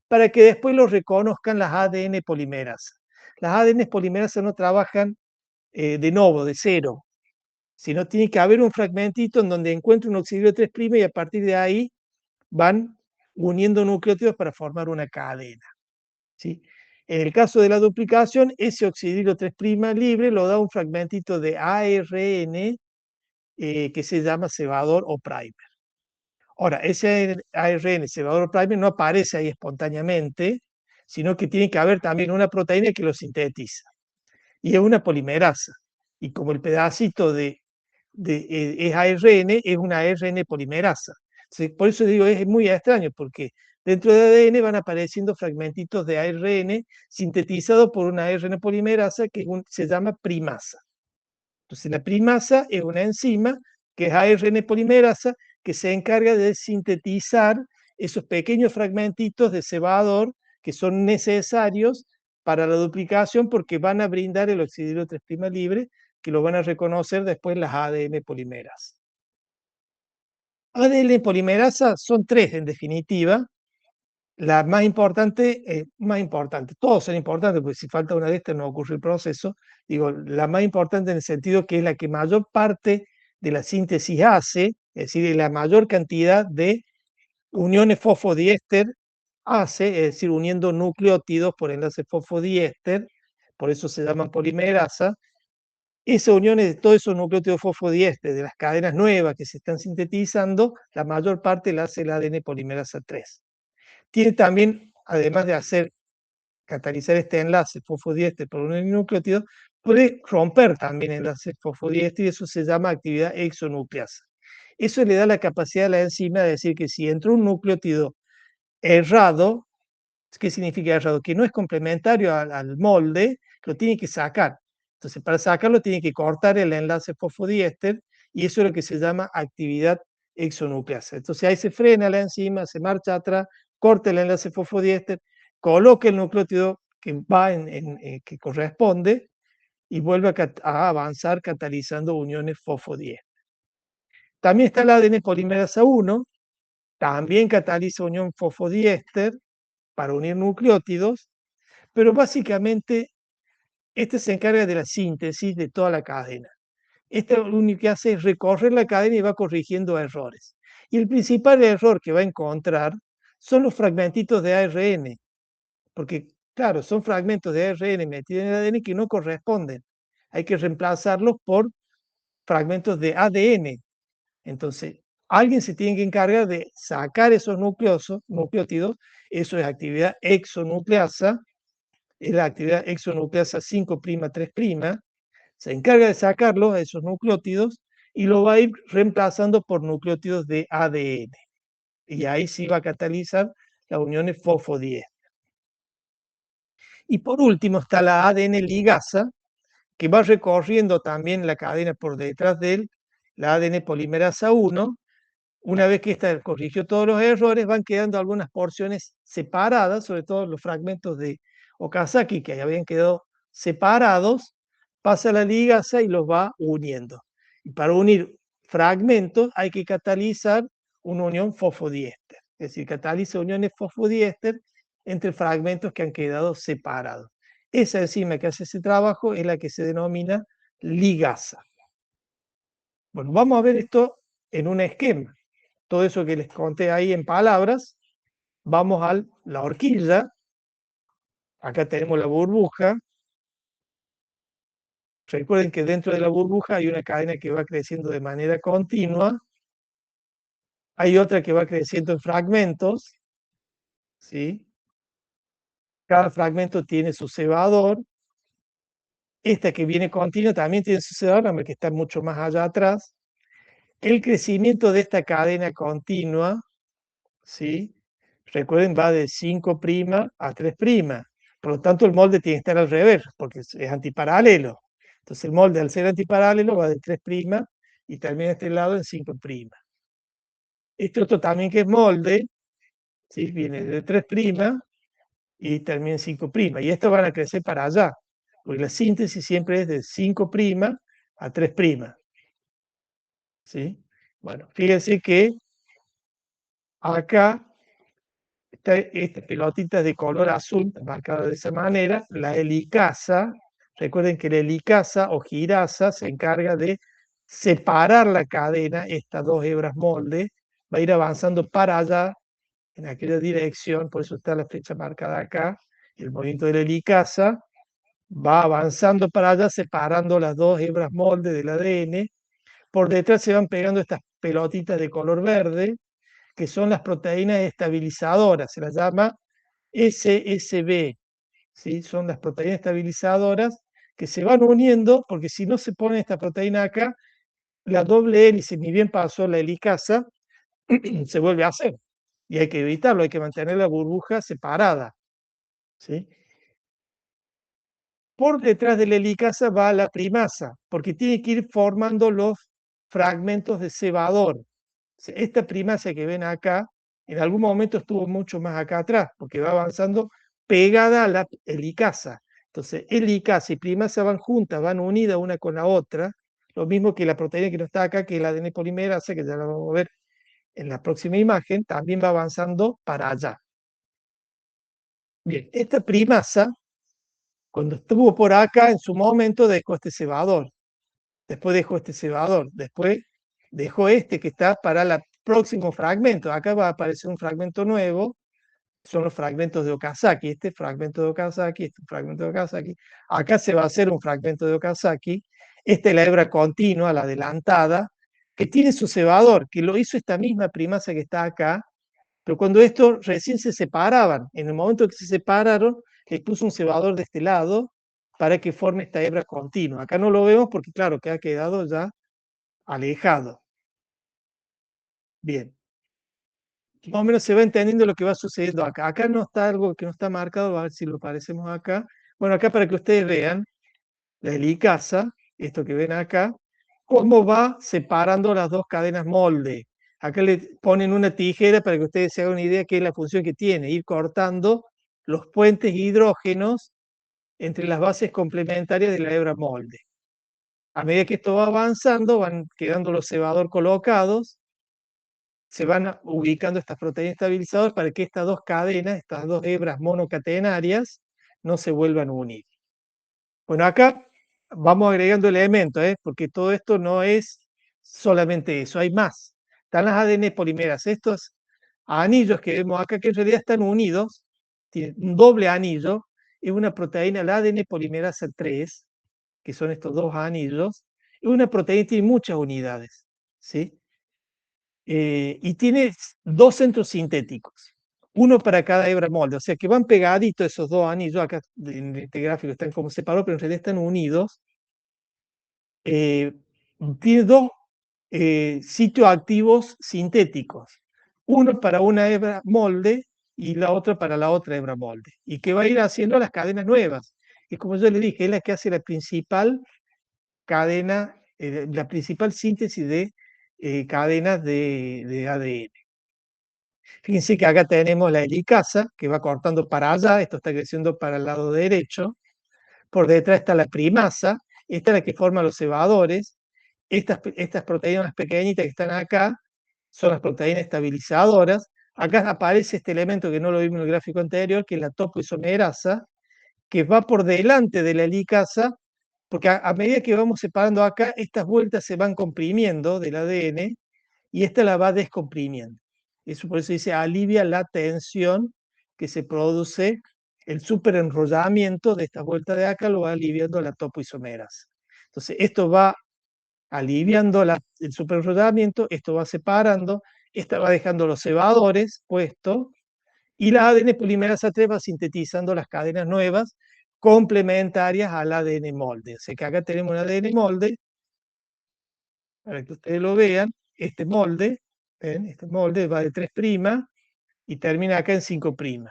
para que después lo reconozcan las ADN polimerasas. Las ADN polimerasas no trabajan de nuevo, de cero, sino tiene que haber un fragmentito en donde encuentre un oxidrilo 3' y a partir de ahí van uniendo nucleótidos para formar una cadena. ¿Sí? En el caso de la duplicación, ese oxidrilo 3' libre lo da un fragmentito de ARN que se llama cebador o primer. Ahora, ese ARN cebador o primer no aparece ahí espontáneamente, sino que tiene que haber también una proteína que lo sintetiza. Y es una polimerasa. Y como el pedacito es ARN, es una ARN polimerasa. Entonces, por eso digo, es muy extraño, porque dentro de ADN van apareciendo fragmentitos de ARN sintetizados por una ARN polimerasa que se llama primasa. Entonces, la primasa es una enzima que es ARN polimerasa que se encarga de sintetizar esos pequeños fragmentitos de cebador que son necesarios para la duplicación porque van a brindar el oxidrilo 3' libre que lo van a reconocer después las ADN polimeras. ADN polimerasa son 3 en definitiva. La más importante, todos son importantes, porque si falta una de estas no ocurre el proceso. Digo, la más importante en el sentido que es la que mayor parte de la síntesis hace, es decir, la mayor cantidad de uniones fosfodiéster hace, es decir, uniendo nucleótidos por enlace fosfodiéster, por eso se llaman polimerasa. Esas uniones de todos esos nucleótidos fosfodiéster, de las cadenas nuevas que se están sintetizando, la mayor parte la hace el ADN polimerasa 3. Tiene también, además de catalizar este enlace fosfodiéster por un nucleótido, puede romper también enlaces fosfodiéster y eso se llama actividad exonucleasa. Eso le da la capacidad a la enzima de decir que si entra un nucleótido errado, ¿qué significa errado? Que no es complementario al molde, lo tiene que sacar. Entonces, para sacarlo tiene que cortar el enlace fosfodiéster y eso es lo que se llama actividad exonucleasa. Entonces ahí se frena la enzima, se marcha atrás, corta el enlace fosfodiéster, coloca el nucleótido que va que corresponde y vuelve a avanzar catalizando uniones fosfodiéster. También está el ADN polimerasa 1, también cataliza unión fosfodiéster para unir nucleótidos, pero básicamente este se encarga de la síntesis de toda la cadena. Este lo único que hace es recorrer la cadena y va corrigiendo errores. Y el principal error que va a encontrar son los fragmentitos de ARN, porque claro, son fragmentos de ARN metidos en el ADN que no corresponden. Hay que reemplazarlos por fragmentos de ADN. Entonces, alguien se tiene que encargar de sacar esos nucleótidos, eso es actividad exonucleasa, es la actividad exonucleasa 5'3', se encarga de sacarlos a esos nucleótidos y lo va a ir reemplazando por nucleótidos de ADN. Y ahí sí va a catalizar las uniones fosfodiéster. Y por último está la ADN ligasa, que va recorriendo también la cadena por detrás de él, la ADN polimerasa 1. Una vez que esta corrigió todos los errores, van quedando algunas porciones separadas, sobre todo los fragmentos de Okazaki que habían quedado separados, pasa a la ligasa y los va uniendo. Y para unir fragmentos hay que catalizar una unión fosfodiéster, es decir, cataliza uniones fosfodiéster entre fragmentos que han quedado separados. Esa enzima que hace ese trabajo es la que se denomina ligasa. Bueno, vamos a ver esto en un esquema. Todo eso que les conté ahí en palabras, vamos a la horquilla. Acá tenemos la burbuja. Recuerden que dentro de la burbuja hay una cadena que va creciendo de manera continua. Hay otra que va creciendo en fragmentos. ¿Sí? Cada fragmento tiene su cebador. Esta que viene continua también tiene su cebador, que está mucho más allá atrás. El crecimiento de esta cadena continua, ¿sí? Recuerden, va de 5' a 3'. Por lo tanto, el molde tiene que estar al revés, porque es antiparalelo. Entonces, el molde, al ser antiparalelo, va de 3' y termina este lado en 5'. Este otro también que es molde, ¿sí? Viene de 3' y termina en 5'. Y estos van a crecer para allá, porque la síntesis siempre es de 5' a 3'. ¿Sí? Bueno, fíjense que acá esta pelotita de color azul, marcada de esa manera, la helicasa. Recuerden que la helicasa o girasa se encarga de separar la cadena, estas dos hebras molde, va a ir avanzando para allá, en aquella dirección, por eso está la flecha marcada acá. El movimiento de la helicasa va avanzando para allá, separando las dos hebras molde del ADN. Por detrás se van pegando estas pelotitas de color verde, que son las proteínas estabilizadoras, se las llama SSB, ¿sí? Son las proteínas estabilizadoras que se van uniendo, porque si no se pone esta proteína acá, la doble hélice, ni bien pasó la helicasa, se vuelve a hacer. Y hay que evitarlo, hay que mantener la burbuja separada, ¿sí? Por detrás de la helicasa va la primasa, porque tiene que ir formando los fragmentos de cebador. Esta primasa que ven acá, en algún momento estuvo mucho más acá atrás, porque va avanzando pegada a la helicasa. Entonces, helicasa y primasa van juntas, van unidas una con la otra, lo mismo que la proteína que no está acá, que es la ADN polimerasa, que ya la vamos a ver en la próxima imagen, también va avanzando para allá. Bien, esta primasa, cuando estuvo por acá, en su momento dejó este cebador, después dejó este cebador, después dejó este que está para el próximo fragmento. Acá va a aparecer un fragmento nuevo, son los fragmentos de Okazaki, este fragmento de Okazaki, este fragmento de Okazaki. Acá se va a hacer un fragmento de Okazaki. Esta es la hebra continua, la adelantada, que tiene su cebador, que lo hizo esta misma primasa que está acá, pero cuando estos recién se separaban, en el momento que se separaron, les puso un cebador de este lado para que forme esta hebra continua. Acá no lo vemos porque, claro, que ha quedado ya alejado. Bien. Más o menos se va entendiendo lo que va sucediendo acá. Acá no está algo que no está marcado, a ver si lo parecemos acá. Bueno, acá para que ustedes vean la helicasa, esto que ven acá, cómo va separando las dos cadenas molde. Acá le ponen una tijera para que ustedes se hagan una idea qué es la función que tiene, ir cortando los puentes hidrógenos entre las bases complementarias de la hebra molde. A medida que esto va avanzando, van quedando los cebador colocados, se van ubicando estas proteínas estabilizadoras para que estas dos cadenas, estas dos hebras monocatenarias, no se vuelvan a unir. Bueno, acá vamos agregando elementos, porque todo esto no es solamente eso, hay más. Están las ADN polimeras, estos anillos que vemos acá, que en realidad están unidos, tienen un doble anillo, es una proteína, la ADN polimerasa 3, que son estos dos anillos, es una proteína que tiene muchas unidades, ¿sí? Y tiene dos centros sintéticos, uno para cada hebra molde, o sea que van pegaditos esos dos anillos, acá en este gráfico están como separados, pero en realidad están unidos. Tiene dos sitios activos sintéticos, uno para una hebra molde y la otra para la otra hebra molde, y que va a ir haciendo las cadenas nuevas. Y como yo le dije, es la que hace la principal cadena, la principal síntesis de cadenas de ADN. Fíjense que acá tenemos la helicasa que va cortando para allá, esto está creciendo para el lado derecho, por detrás está la primasa, esta es la que forma los cebadores, estas proteínas pequeñitas que están acá son las proteínas estabilizadoras, acá aparece este elemento que no lo vimos en el gráfico anterior, que es la topoisomerasa, que va por delante de la helicasa, porque a medida que vamos separando acá, estas vueltas se van comprimiendo del ADN y esta la va descomprimiendo. Eso por eso dice alivia la tensión que se produce, el superenrollamiento de esta vuelta de acá lo va aliviando la topoisomerasa. Entonces esto va aliviando el superenrollamiento, esto va separando, esta va dejando los cebadores puestos y la ADN polimerasa 3 va sintetizando las cadenas nuevas complementarias al ADN molde. O sea que acá tenemos un ADN molde, para que ustedes lo vean, este molde, ¿ven? Este molde va de 3' y termina acá en 5'.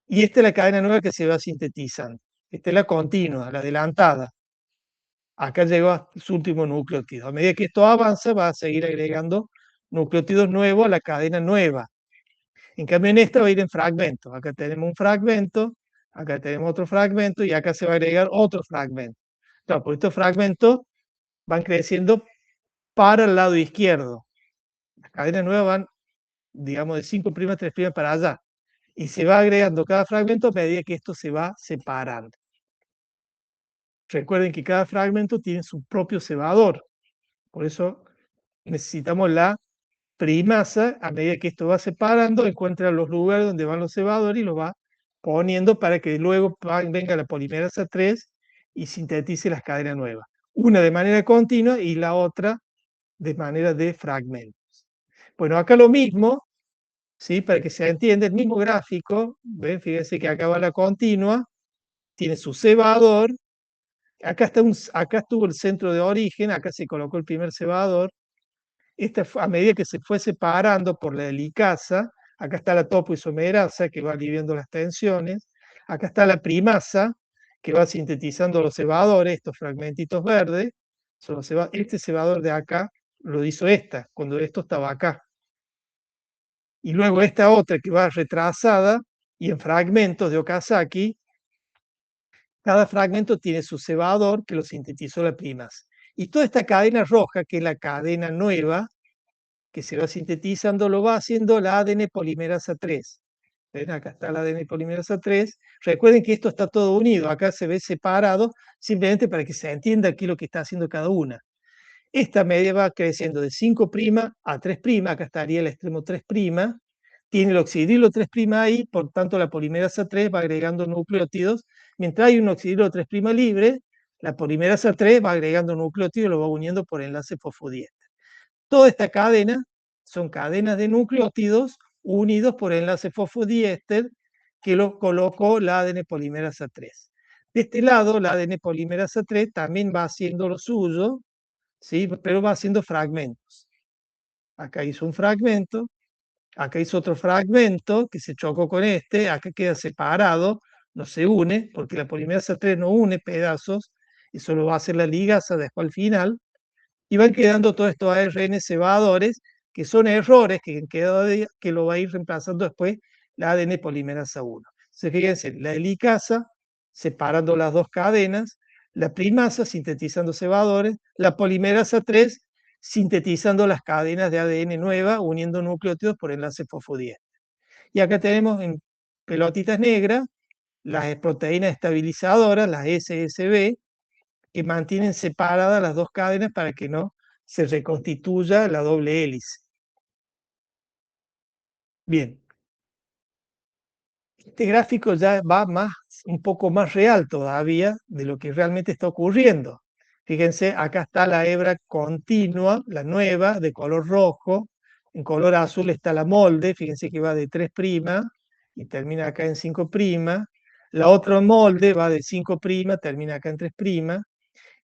Y esta es la cadena nueva que se va sintetizando. Esta es la continua, la adelantada. Acá llegó a su último nucleótido. A medida que esto avanza, va a seguir agregando nucleótidos nuevos a la cadena nueva. En cambio, en esta va a ir en fragmentos. Acá tenemos un fragmento, acá tenemos otro fragmento y acá se va a agregar otro fragmento. Claro, por estos fragmentos van creciendo para el lado izquierdo. Las cadenas nuevas van, digamos, de 5' a 3' para allá. Y se va agregando cada fragmento a medida que esto se va separando. Recuerden que cada fragmento tiene su propio cebador. Por eso necesitamos la primasa. A medida que esto va separando, encuentra los lugares donde van los cebadores y los va poniendo para que luego venga la polimerasa 3 y sintetice las cadenas nuevas. Una de manera continua y la otra de manera de fragmentos. Bueno, acá lo mismo, ¿sí? Para que se entienda el mismo gráfico. ¿Ven? Fíjense que acá va la continua, tiene su cebador. Acá estuvo el centro de origen, acá se colocó el primer cebador. A medida que se fue separando por la helicasa, acá está la topoisomerasa que va aliviando las tensiones, acá está la primasa que va sintetizando los cebadores, estos fragmentitos verdes. Este cebador de acá lo hizo cuando esto estaba acá. Y luego esta otra que va retrasada y en fragmentos de Okazaki. Cada fragmento tiene su cebador que lo sintetizó la primasa. Y toda esta cadena roja, que es la cadena nueva, que se va sintetizando, lo va haciendo la ADN polimerasa 3. ¿Ven? Acá está la ADN polimerasa 3. Recuerden que esto está todo unido. Acá se ve separado, simplemente para que se entienda aquí lo que está haciendo cada una. Esta media va creciendo de 5' a 3'. Acá estaría el extremo 3'. Tiene el oxidrilo 3' ahí, por tanto la polimerasa 3 va agregando nucleótidos. Mientras hay un oxidrilo 3' libre, la polimerasa 3 va agregando nucleótidos y lo va uniendo por enlace fosfodiéster. Toda esta cadena son cadenas de nucleótidos unidos por enlace fosfodiéster que lo colocó la ADN polimerasa 3. De este lado, la ADN polimerasa 3 también va haciendo lo suyo, ¿sí? Pero va haciendo fragmentos. Acá hizo un fragmento, acá hizo otro fragmento que se chocó con acá queda separado, no se une, porque la polimerasa 3 no une pedazos, eso lo va a hacer la ligasa después al final, y van quedando todos estos ARN cebadores, que son errores que lo va a ir reemplazando después la ADN polimerasa 1. Entonces, fíjense, la helicasa separando las dos cadenas, la primasa sintetizando cebadores, la polimerasa 3 sintetizando las cadenas de ADN nueva, uniendo nucleótidos por enlace fosfodiéster. Y acá tenemos en pelotitas negras las proteínas estabilizadoras, las SSB, que mantienen separadas las dos cadenas para que no se reconstituya la doble hélice. Bien. Este gráfico ya va un poco más real todavía de lo que realmente está ocurriendo. Fíjense, acá está la hebra continua, la nueva, de color rojo. En color azul está la molde, fíjense que va de 3' y termina acá en 5'. La otra molde va de 5', termina acá en 3'.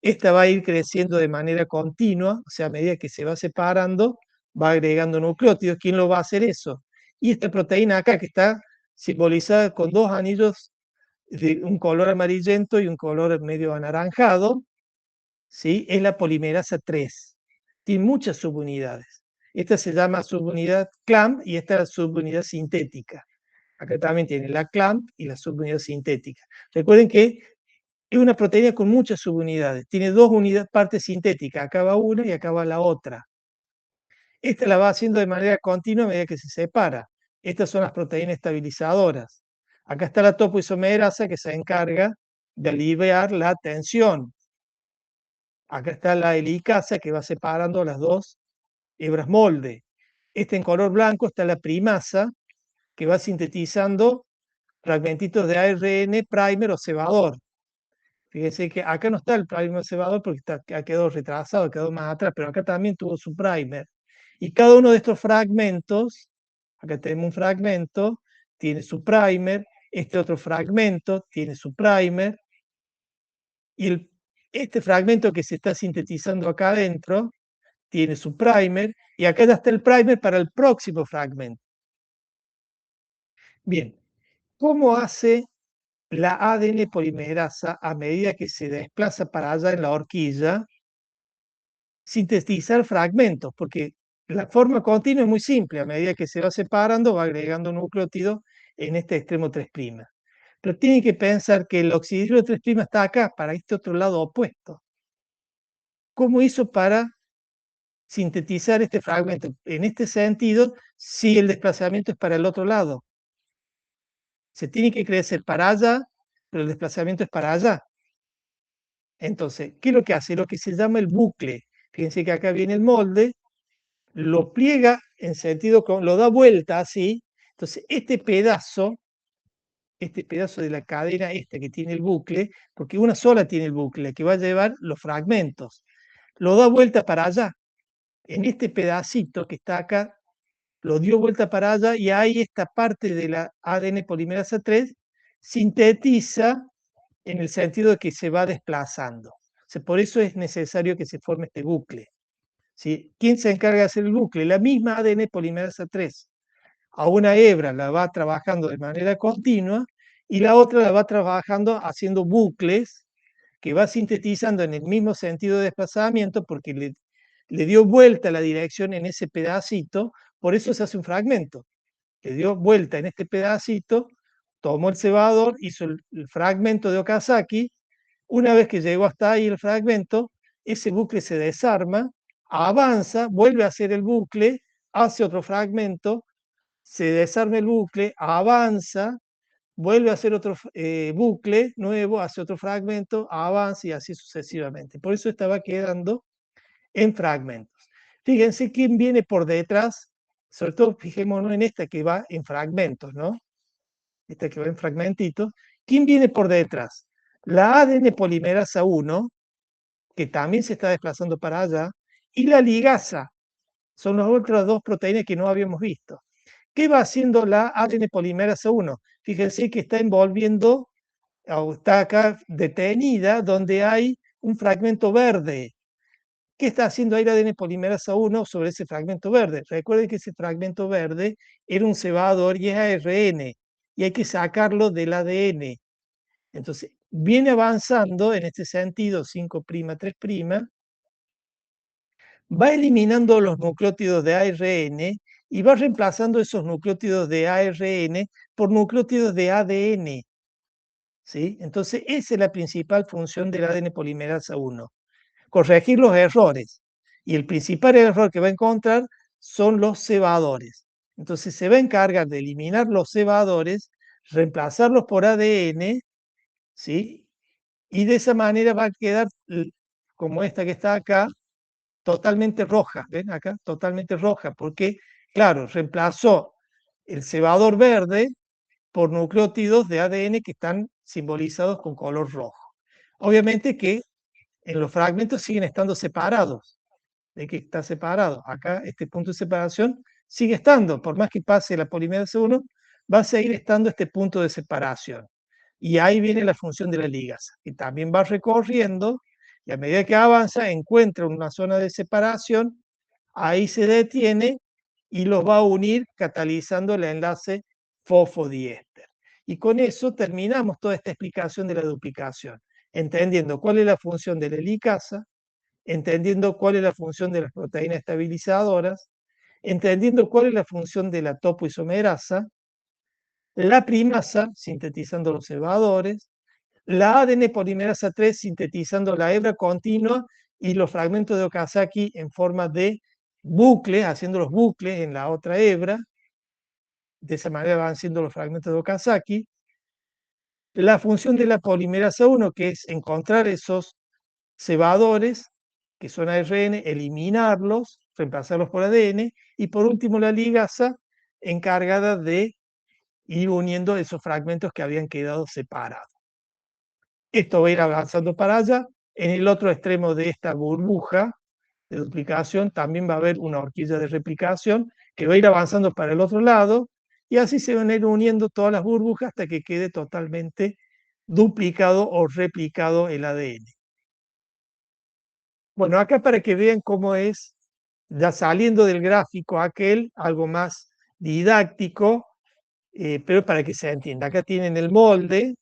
Esta va a ir creciendo de manera continua, o sea, a medida que se va separando, va agregando nucleótidos. ¿Quién lo va a hacer eso? Y esta proteína acá, que está simbolizada con dos anillos de un color amarillento y un color medio anaranjado, ¿sí? Es la polimerasa 3. Tiene muchas subunidades. Esta se llama subunidad CLAMP y esta es la subunidad sintética. Acá también tiene la CLAMP y la subunidad sintética. Recuerden que es una proteína con muchas subunidades. Tiene dos partes sintéticas. Acá va una y acá va la otra. Esta la va haciendo de manera continua a medida que se separa. Estas son las proteínas estabilizadoras. Acá está la topoisomerasa que se encarga de aliviar la tensión. Acá está la helicasa que va separando las dos hebras molde. En color blanco está la primasa que va sintetizando fragmentitos de ARN primer o cebador. Fíjense que acá no está el primer cebador porque ha quedado retrasado, quedó más atrás, pero acá también tuvo su primer. Y cada uno de estos fragmentos, acá tenemos un fragmento, tiene su primer, este otro fragmento tiene su primer, y este fragmento que se está sintetizando acá adentro tiene su primer, y acá ya está el primer para el próximo fragmento. Bien, ¿cómo hace la ADN polimerasa a medida que se desplaza para allá en la horquilla? Sintetizar fragmentos, porque La forma continua es muy simple, a medida que se va separando va agregando nucleótido en este extremo 3'. Pero tienen que pensar que el oxidrilo 3' está acá, para este otro lado opuesto. ¿Cómo hizo para sintetizar este fragmento? En este sentido, si el desplazamiento es para el otro lado, se tiene que crecer para allá, pero el desplazamiento es para allá. Entonces, ¿qué es lo que hace? Lo que se llama el bucle. Fíjense que acá viene el molde, lo pliega en sentido, lo da vuelta así. Entonces, este pedazo de la cadena que tiene el bucle, porque una sola tiene el bucle, que va a llevar los fragmentos, lo da vuelta para allá. En este pedacito que está acá, lo dio vuelta para allá y ahí esta parte de la ADN polimerasa 3 sintetiza en el sentido de que se va desplazando. O sea, por eso es necesario que se forme este bucle. ¿Sí? ¿Quién se encarga de hacer el bucle? La misma ADN polimerasa 3. A una hebra la va trabajando de manera continua y la otra la va trabajando haciendo bucles que va sintetizando en el mismo sentido de desplazamiento porque le dio vuelta la dirección en ese pedacito, por eso se hace un fragmento. Le dio vuelta en este pedacito, tomó el cebador, hizo el fragmento de Okazaki. Una vez que llegó hasta ahí el fragmento, ese bucle se desarma, avanza, vuelve a hacer el bucle, hace otro fragmento, se desarma el bucle, avanza, vuelve a hacer otro bucle nuevo, hace otro fragmento, avanza y así sucesivamente. Por eso estaba quedando en fragmentos. Fíjense quién viene por detrás, sobre todo fijémonos en esta que va en fragmentos, ¿no? Esta que va en fragmentitos. ¿Quién viene por detrás? La ADN polimerasa 1, que también se está desplazando para allá, y la ligasa. Son las otras dos proteínas que no habíamos visto. ¿Qué va haciendo la ADN polimerasa 1? Fíjense que está envolviendo, o está acá detenida, donde hay un fragmento verde. ¿Qué está haciendo ahí la ADN polimerasa 1 sobre ese fragmento verde? Recuerden que ese fragmento verde era un cebador y es ARN, y hay que sacarlo del ADN. Entonces, viene avanzando en este sentido, 5', 3', va eliminando los nucleótidos de ARN y va reemplazando esos nucleótidos de ARN por nucleótidos de ADN. ¿Sí? Entonces, esa es la principal función del ADN polimerasa 1. Corregir los errores. Y el principal error que va a encontrar son los cebadores. Entonces, se va a encargar de eliminar los cebadores, reemplazarlos por ADN, ¿sí? Y de esa manera va a quedar como esta que está acá, totalmente roja, ¿ven acá? Totalmente roja, porque, claro, reemplazó el cebador verde por nucleótidos de ADN que están simbolizados con color rojo. Obviamente que en los fragmentos siguen estando separados, de que está separado. Acá este punto de separación sigue estando, por más que pase la polimerasa 1, va a seguir estando este punto de separación. Y ahí viene la función de la ligasa, que también va recorriendo y a medida que avanza encuentra una zona de separación, ahí se detiene y los va a unir catalizando el enlace fosfodiéster. Y con eso terminamos toda esta explicación de la duplicación, entendiendo cuál es la función de la helicasa, entendiendo cuál es la función de las proteínas estabilizadoras, entendiendo cuál es la función de la topoisomerasa, la primasa, sintetizando los cebadores, la ADN polimerasa 3, sintetizando la hebra continua y los fragmentos de Okazaki en forma de bucles, haciendo los bucles en la otra hebra. De esa manera van siendo los fragmentos de Okazaki. La función de la polimerasa 1, que es encontrar esos cebadores, que son ARN, eliminarlos, reemplazarlos por ADN. Y por último, la ligasa, encargada de ir uniendo esos fragmentos que habían quedado separados. Esto va a ir avanzando para allá. En el otro extremo de esta burbuja de duplicación también va a haber una horquilla de replicación que va a ir avanzando para el otro lado y así se van a ir uniendo todas las burbujas hasta que quede totalmente duplicado o replicado el ADN. Bueno, acá para que vean cómo es, ya saliendo del gráfico aquel, algo más didáctico, pero para que se entienda. Acá tienen el molde,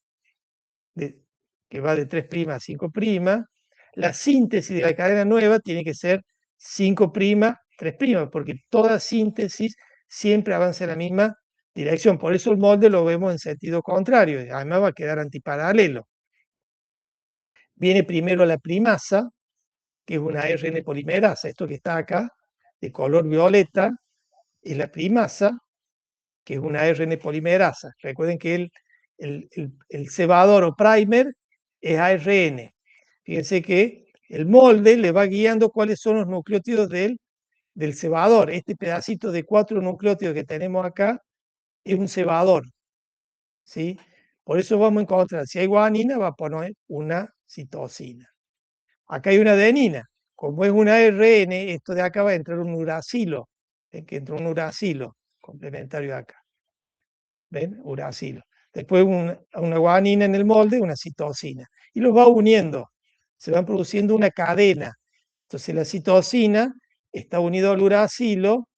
que va de 3' a 5'. La síntesis de la cadena nueva tiene que ser 5', 3', porque toda síntesis siempre avanza en la misma dirección. Por eso el molde lo vemos en sentido contrario, además va a quedar antiparalelo. Viene primero la primasa, que es una ARN polimerasa, esto que está acá, de color violeta, es la primasa, que es una ARN polimerasa. Recuerden que el cebador o primer es ARN. Fíjense que el molde le va guiando cuáles son los nucleótidos del cebador. Este pedacito de 4 nucleótidos que tenemos acá es un cebador, ¿sí? Por eso vamos a encontrar, si hay guanina, va a poner una citosina. Acá hay una adenina. Como es una ARN, esto de acá va a entrar un uracilo. ¿Ven que entra un uracilo complementario acá? ¿Ven? Uracilo. Después una guanina en el molde, una citosina. Y los va uniendo. Se van produciendo una cadena. Entonces la citosina está unido al uracilo,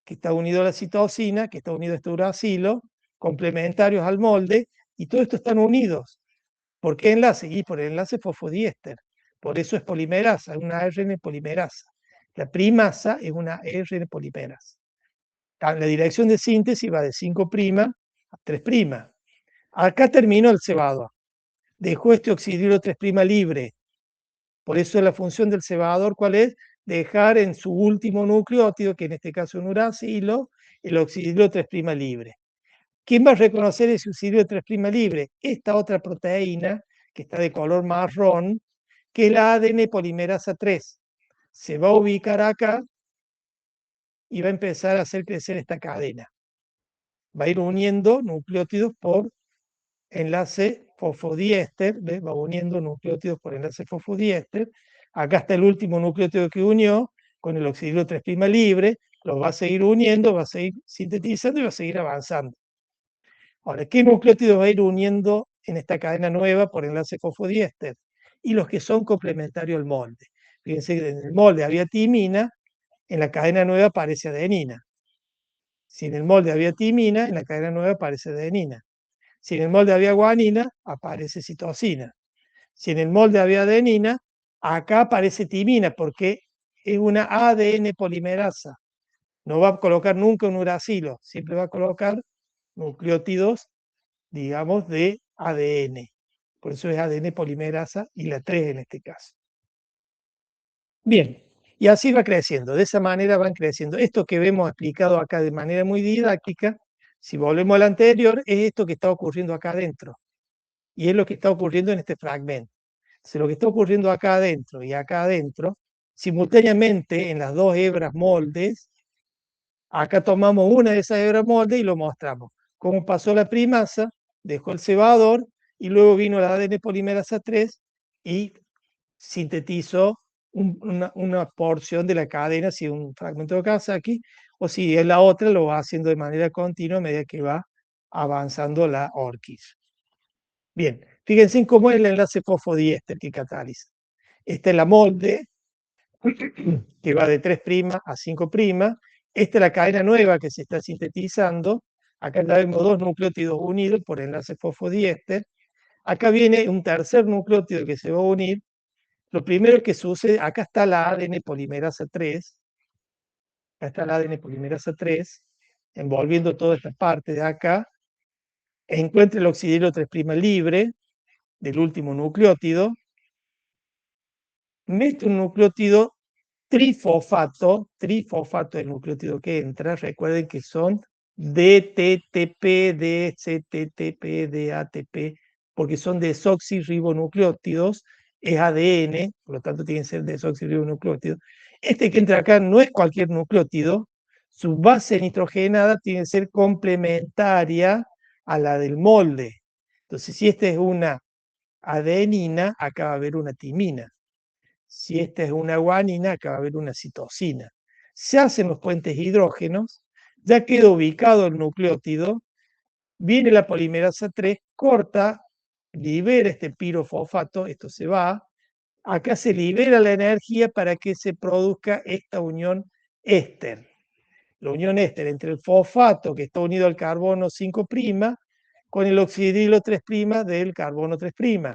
que está unido a la citosina, que está unido a este uracilo, complementarios al molde, y todo esto están unidos. ¿Por qué enlace? Y por el enlace fosfodiéster. Por eso es polimerasa, es una ARN polimerasa. La primasa es una ARN polimerasa. La dirección de síntesis va de 5' a 3'. Acá terminó el cebador. Dejó este oxidrilo 3' libre. Por eso la función del cebador, ¿cuál es? Dejar en su último nucleótido, que en este caso es un uracilo, el oxidrilo 3' libre. ¿Quién va a reconocer ese oxidrilo 3' libre? Esta otra proteína, que está de color marrón, que es la ADN polimerasa 3. Se va a ubicar acá y va a empezar a hacer crecer esta cadena. Va a ir uniendo nucleótidos por enlace fosfodiéster, ¿ves? Va uniendo nucleótidos por enlace fosfodiéster. Acá está el último nucleótido que unió con el oxidrilo 3' libre, lo va a seguir uniendo, va a seguir sintetizando y va a seguir avanzando. Ahora, ¿qué nucleótidos va a ir uniendo en esta cadena nueva por enlace fosfodiéster? Y los que son complementarios al molde. Fíjense que en el molde había timina, en la cadena nueva aparece adenina. Si en el molde había timina, en la cadena nueva aparece adenina. Si en el molde había guanina, aparece citosina. Si en el molde había adenina, acá aparece timina, porque es una ADN polimerasa. No va a colocar nunca un uracilo, siempre va a colocar nucleótidos, digamos, de ADN. Por eso es ADN polimerasa y la 3 en este caso. Bien, y así va creciendo, de esa manera van creciendo. Esto que vemos explicado acá de manera muy didáctica, si volvemos al anterior, es esto que está ocurriendo acá adentro. Y es lo que está ocurriendo en este fragmento. Entonces, lo que está ocurriendo acá adentro y acá adentro, simultáneamente en las dos hebras moldes, acá tomamos una de esas hebras moldes y lo mostramos. Cómo pasó la primasa, dejó el cebador y luego vino la ADN polimerasa 3 y sintetizó una porción de la cadena, si es un fragmento de Kawasaki, o si es la otra, lo va haciendo de manera continua a medida que va avanzando la ORCID. Bien, fíjense en cómo es el enlace fosfodiéster que cataliza. Esta es la molde, que va de 3' a 5'. Esta es la cadena nueva que se está sintetizando. Acá ya vemos dos nucleótidos unidos por enlace fosfodiéster. Acá viene un tercer nucleótido que se va a unir. Lo primero que sucede, acá está la ADN polimerasa 3. Acá está la ADN polimerasa 3, envolviendo toda esta parte de acá. Encuentra el oxidrilo 3' libre del último nucleótido. Mete un nucleótido trifosfato del nucleótido que entra. Recuerden que son DTTP, DCTTP, DATP, porque son desoxirribonucleótidos, es ADN, por lo tanto tienen que ser desoxirribonucleótidos. Este que entra acá no es cualquier nucleótido, su base nitrogenada tiene que ser complementaria a la del molde. Entonces, si esta es una adenina, acá va a haber una timina. Si esta es una guanina, acá va a haber una citosina. Se hacen los puentes hidrógenos, ya queda ubicado el nucleótido, viene la polimerasa 3, corta, libera este pirofosfato, esto se va, acá se libera la energía para que se produzca esta unión éster. La unión éster entre el fosfato que está unido al carbono 5' con el oxidrilo 3' del carbono 3'.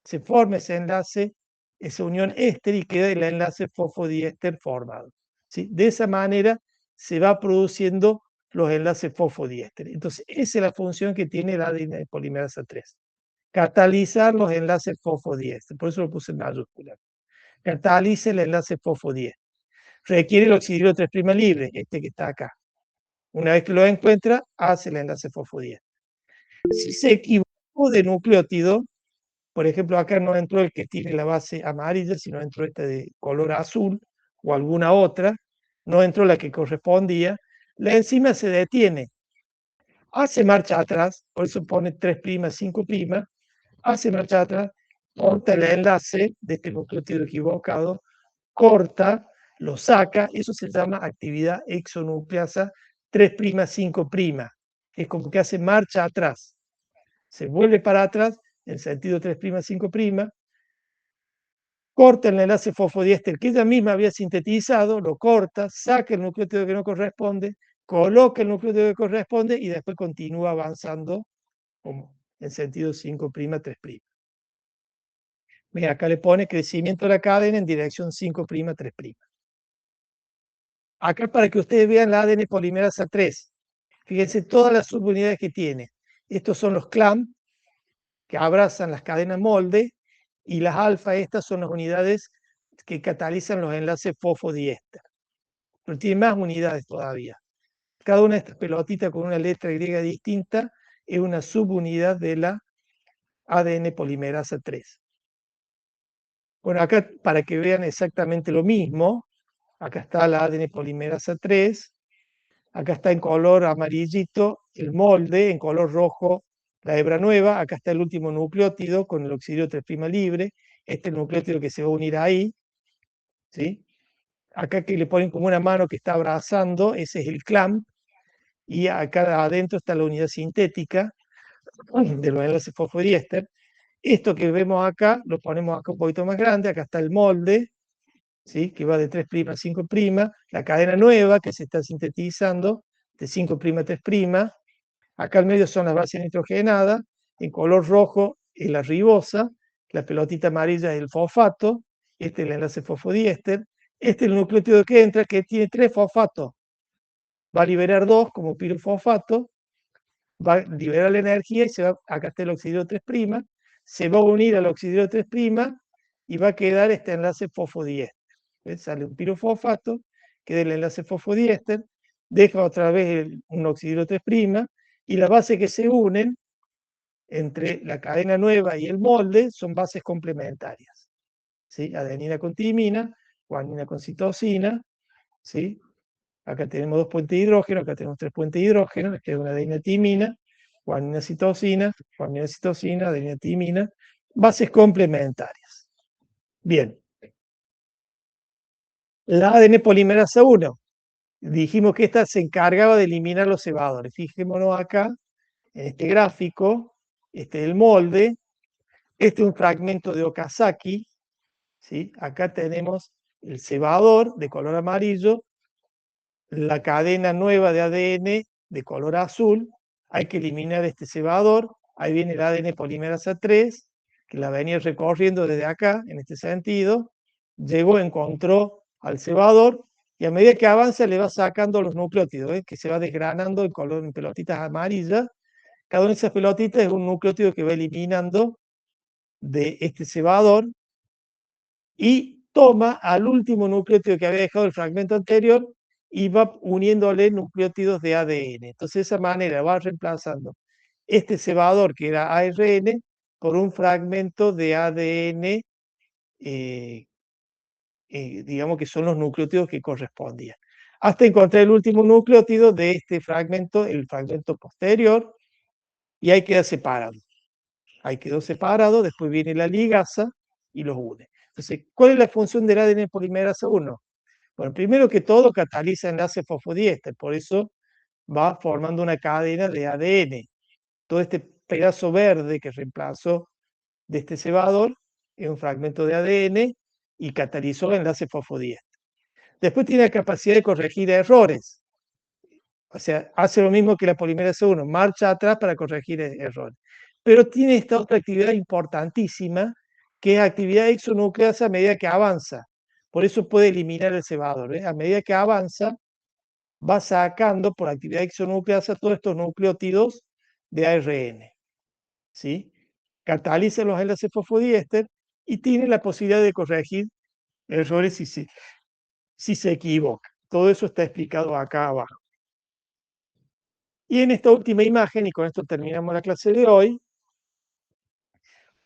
Se forma ese enlace, esa unión éster y queda el enlace fosfodiéster formado. ¿sí? De esa manera se va produciendo los enlaces fosfodiésteres. Entonces, esa es la función que tiene el ADN de polimerasa 3. Catalizar los enlaces fosfodiésteres. Por eso lo puse en mayúscula. Cataliza el enlace fosfodiéster. Requiere el oxidilo 3' libre, este que está acá. Una vez que lo encuentra, hace el enlace fosfodiéster. Si se equivocó de nucleótido, por ejemplo, acá no entró el que tiene la base amarilla, sino entró esta de color azul o alguna otra, no entró la que correspondía, la enzima se detiene, hace marcha atrás, por eso pone 3', 5', hace marcha atrás, corta el enlace de este nucleótido equivocado, corta, lo saca, eso se llama actividad exonucleasa 3', 5'. Es como que hace marcha atrás. Se vuelve para atrás, en sentido 3', 5', corta el enlace fosfodiéster que ella misma había sintetizado, lo corta, saca el nucleótido que no corresponde, coloca el nucleótido que corresponde y después continúa avanzando como en sentido 5', 3'. Mira, acá le pone crecimiento de la cadena en dirección 5', 3'. Acá para que ustedes vean la ADN polimerasa 3. Fíjense todas las subunidades que tiene. Estos son los clamp que abrazan las cadenas molde y las alfa, estas son las unidades que catalizan los enlaces fosfodiéster. Pero tiene más unidades todavía. Cada una de estas pelotitas con una letra griega distinta es una subunidad de la ADN polimerasa 3. Bueno, acá para que vean exactamente lo mismo, acá está la ADN polimerasa 3, acá está en color amarillito el molde, en color rojo la hebra nueva, acá está el último nucleótido con el oxidilo 3' libre, este es el nucleótido que se va a unir ahí, ¿sí? Acá que le ponen como una mano que está abrazando, ese es el clamp, y acá adentro está la unidad sintética de los enlaces fosfodiéster. Esto que vemos acá, lo ponemos acá un poquito más grande, acá está el molde, ¿sí? Que va de 3' a 5', la cadena nueva que se está sintetizando de 5', 3', acá al medio son las bases nitrogenadas, en color rojo es la ribosa, la pelotita amarilla es el fosfato, este es el enlace fosfodiéster, este es el nucleótido que entra, que tiene 3 fosfatos, va a liberar 2 como pirofosfato, va a liberar la energía y se va, acá está el oxidilo 3', se va a unir al oxidilo 3' y va a quedar este enlace fosfodiéster. Sale un pirofosfato, queda el enlace fosfodiéster, deja otra vez un oxidilo 3' y las bases que se unen entre la cadena nueva y el molde son bases complementarias. ¿Sí? Adenina con timina, guanina con citosina, ¿sí? Acá tenemos 2 puentes de hidrógeno, acá tenemos 3 puentes de hidrógeno, esta es una adenina timina, guanina citosina, adenina timina, bases complementarias. Bien. La ADN polimerasa 1. Dijimos que esta se encargaba de eliminar los cebadores. Fijémonos acá, en este gráfico, este es el molde, este es un fragmento de Okazaki, ¿sí? Acá tenemos el cebador de color amarillo, la cadena nueva de ADN de color azul, hay que eliminar este cebador, ahí viene el ADN polimerasa 3, que la venía recorriendo desde acá, en este sentido, llegó, encontró al cebador, y a medida que avanza le va sacando los nucleótidos, que se va desgranando en color en pelotitas amarillas. Cada una de esas pelotitas es un nucleótido que va eliminando de este cebador y toma al último nucleótido que había dejado el fragmento anterior y va uniéndole nucleótidos de ADN. Entonces, de esa manera va reemplazando este cebador que era ARN por un fragmento de ADN, digamos que son los nucleótidos que correspondían. Hasta encontrar el último nucleótido de este fragmento, el fragmento posterior, y ahí queda separado. Ahí quedó separado, después viene la ligasa y los une. Entonces, ¿cuál es la función del ADN polimerasa 1? Bueno, primero que todo cataliza enlace fosfodiéster, por eso va formando una cadena de ADN. Todo este pedazo verde que reemplazó de este cebador es un fragmento de ADN y catalizó el enlace fosfodiéster. Después tiene la capacidad de corregir errores. O sea, hace lo mismo que la polimerasa 1, marcha atrás para corregir errores. Pero tiene esta otra actividad importantísima, que es actividad exonucleasa a medida que avanza. Por eso puede eliminar el cebador. A medida que avanza, va sacando por actividad exonucleasa todos estos nucleótidos de ARN. ¿Sí? Cataliza los enlaces fosfodiéster y tiene la posibilidad de corregir errores si se equivoca. Todo eso está explicado acá abajo. Y en esta última imagen, y con esto terminamos la clase de hoy,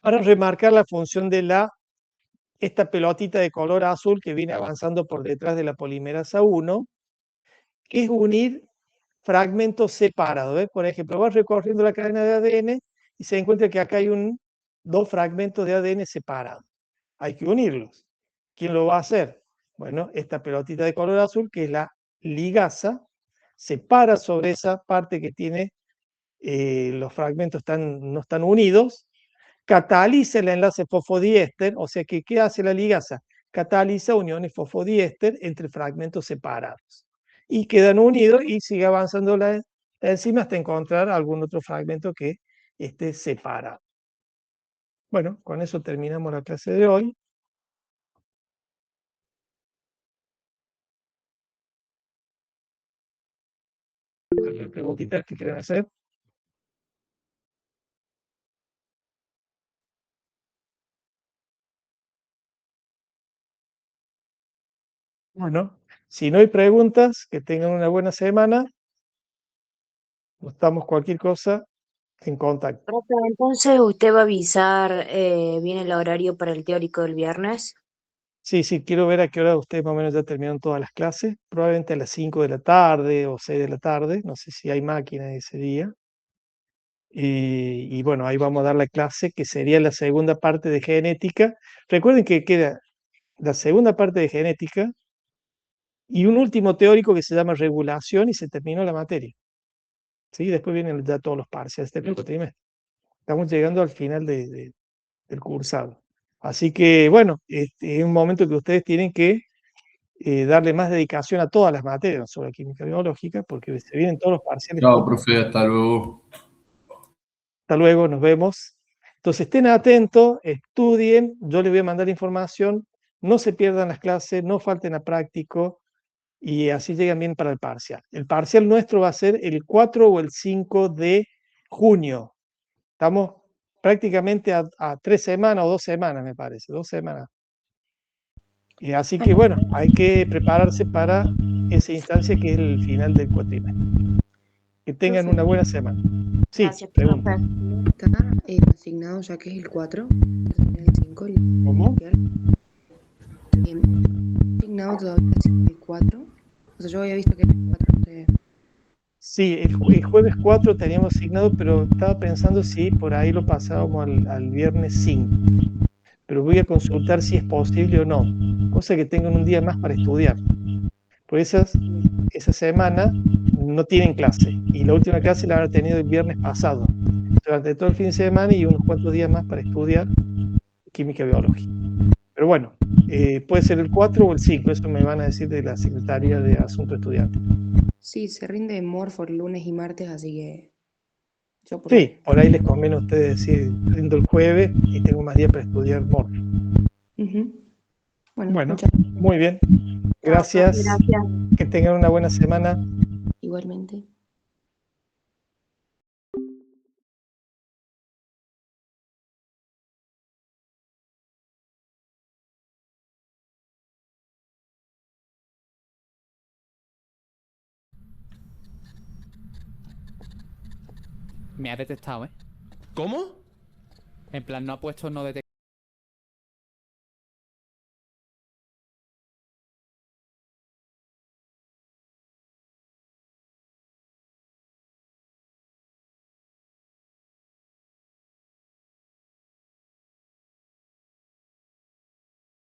para remarcar la función de esta pelotita de color azul que viene avanzando por detrás de la polimerasa 1, que es unir fragmentos separados. Por ejemplo, va recorriendo la cadena de ADN y se encuentra que acá hay dos fragmentos de ADN separados. Hay que unirlos. ¿Quién lo va a hacer? Bueno, esta pelotita de color azul, que es la ligasa, se para sobre esa parte que tiene los fragmentos no están unidos, cataliza el enlace fosfodiéster, o sea que ¿qué hace la ligasa? Cataliza uniones fosfodiéster entre fragmentos separados. Y quedan unidos y sigue avanzando la enzima hasta encontrar algún otro fragmento que esté separado. Bueno, con eso terminamos la clase de hoy. ¿Preguntitas que quieren hacer? Bueno, si no hay preguntas, que tengan una buena semana. Estamos cualquier cosa en contacto. Profe, entonces usted va a avisar bien el horario para el teórico del viernes. Sí, quiero ver a qué hora ustedes más o menos ya terminaron todas las clases. Probablemente a las 5 de la tarde o 6 de la tarde. No sé si hay máquina ese día. Y bueno, ahí vamos a dar la clase que sería la segunda parte de genética. Recuerden que queda la segunda parte de genética y un último teórico que se llama regulación y se terminó la materia. ¿Sí? Después vienen ya todos los parciales del trimestre. Estamos llegando al final del cursado. Así que bueno, es un momento que ustedes tienen que darle más dedicación a todas las materias, no solo a química biológica, porque se vienen todos los parciales. Chao, profe, hasta luego. Hasta luego, nos vemos. Entonces estén atentos, estudien, yo les voy a mandar información, no se pierdan las clases, no falten a práctico y así llegan bien para el parcial. El parcial nuestro va a ser el 4 o el 5 de junio. Estamos prácticamente a 3 semanas o 2 semanas, me parece, 2 semanas. Así que bueno, hay que prepararse para esa instancia que es el final del cuatrimestre. Que tengan una buena semana. Sí, Gracias, pregunta. Está asignado ya que es el 4, el 5, ¿Cómo? Bien. Asignado todavía el 4. O sea, yo había visto que era el 4. Sí, el jueves 4 teníamos asignado, pero estaba pensando si por ahí lo pasábamos al viernes 5. Pero voy a consultar si es posible o no. Cosa que tengan un día más para estudiar. Por esa semana no tienen clase. Y la última clase la habrán tenido el viernes pasado. Durante todo el fin de semana y unos cuantos días más para estudiar química biológica. Pero bueno, puede ser el 4 o el 5. Eso me van a decir de la Secretaría de Asuntos Estudiantes. Sí, se rinde morfo el lunes y martes, así que yo Sí, por ahí les conviene a ustedes decir, rindo el jueves y tengo más días para estudiar morfo. Bueno, muy bien. Gracias. Gracias. Que tengan una buena semana. Igualmente. Me ha detectado, ¿eh? ¿Cómo? En plan, no ha puesto no detectado.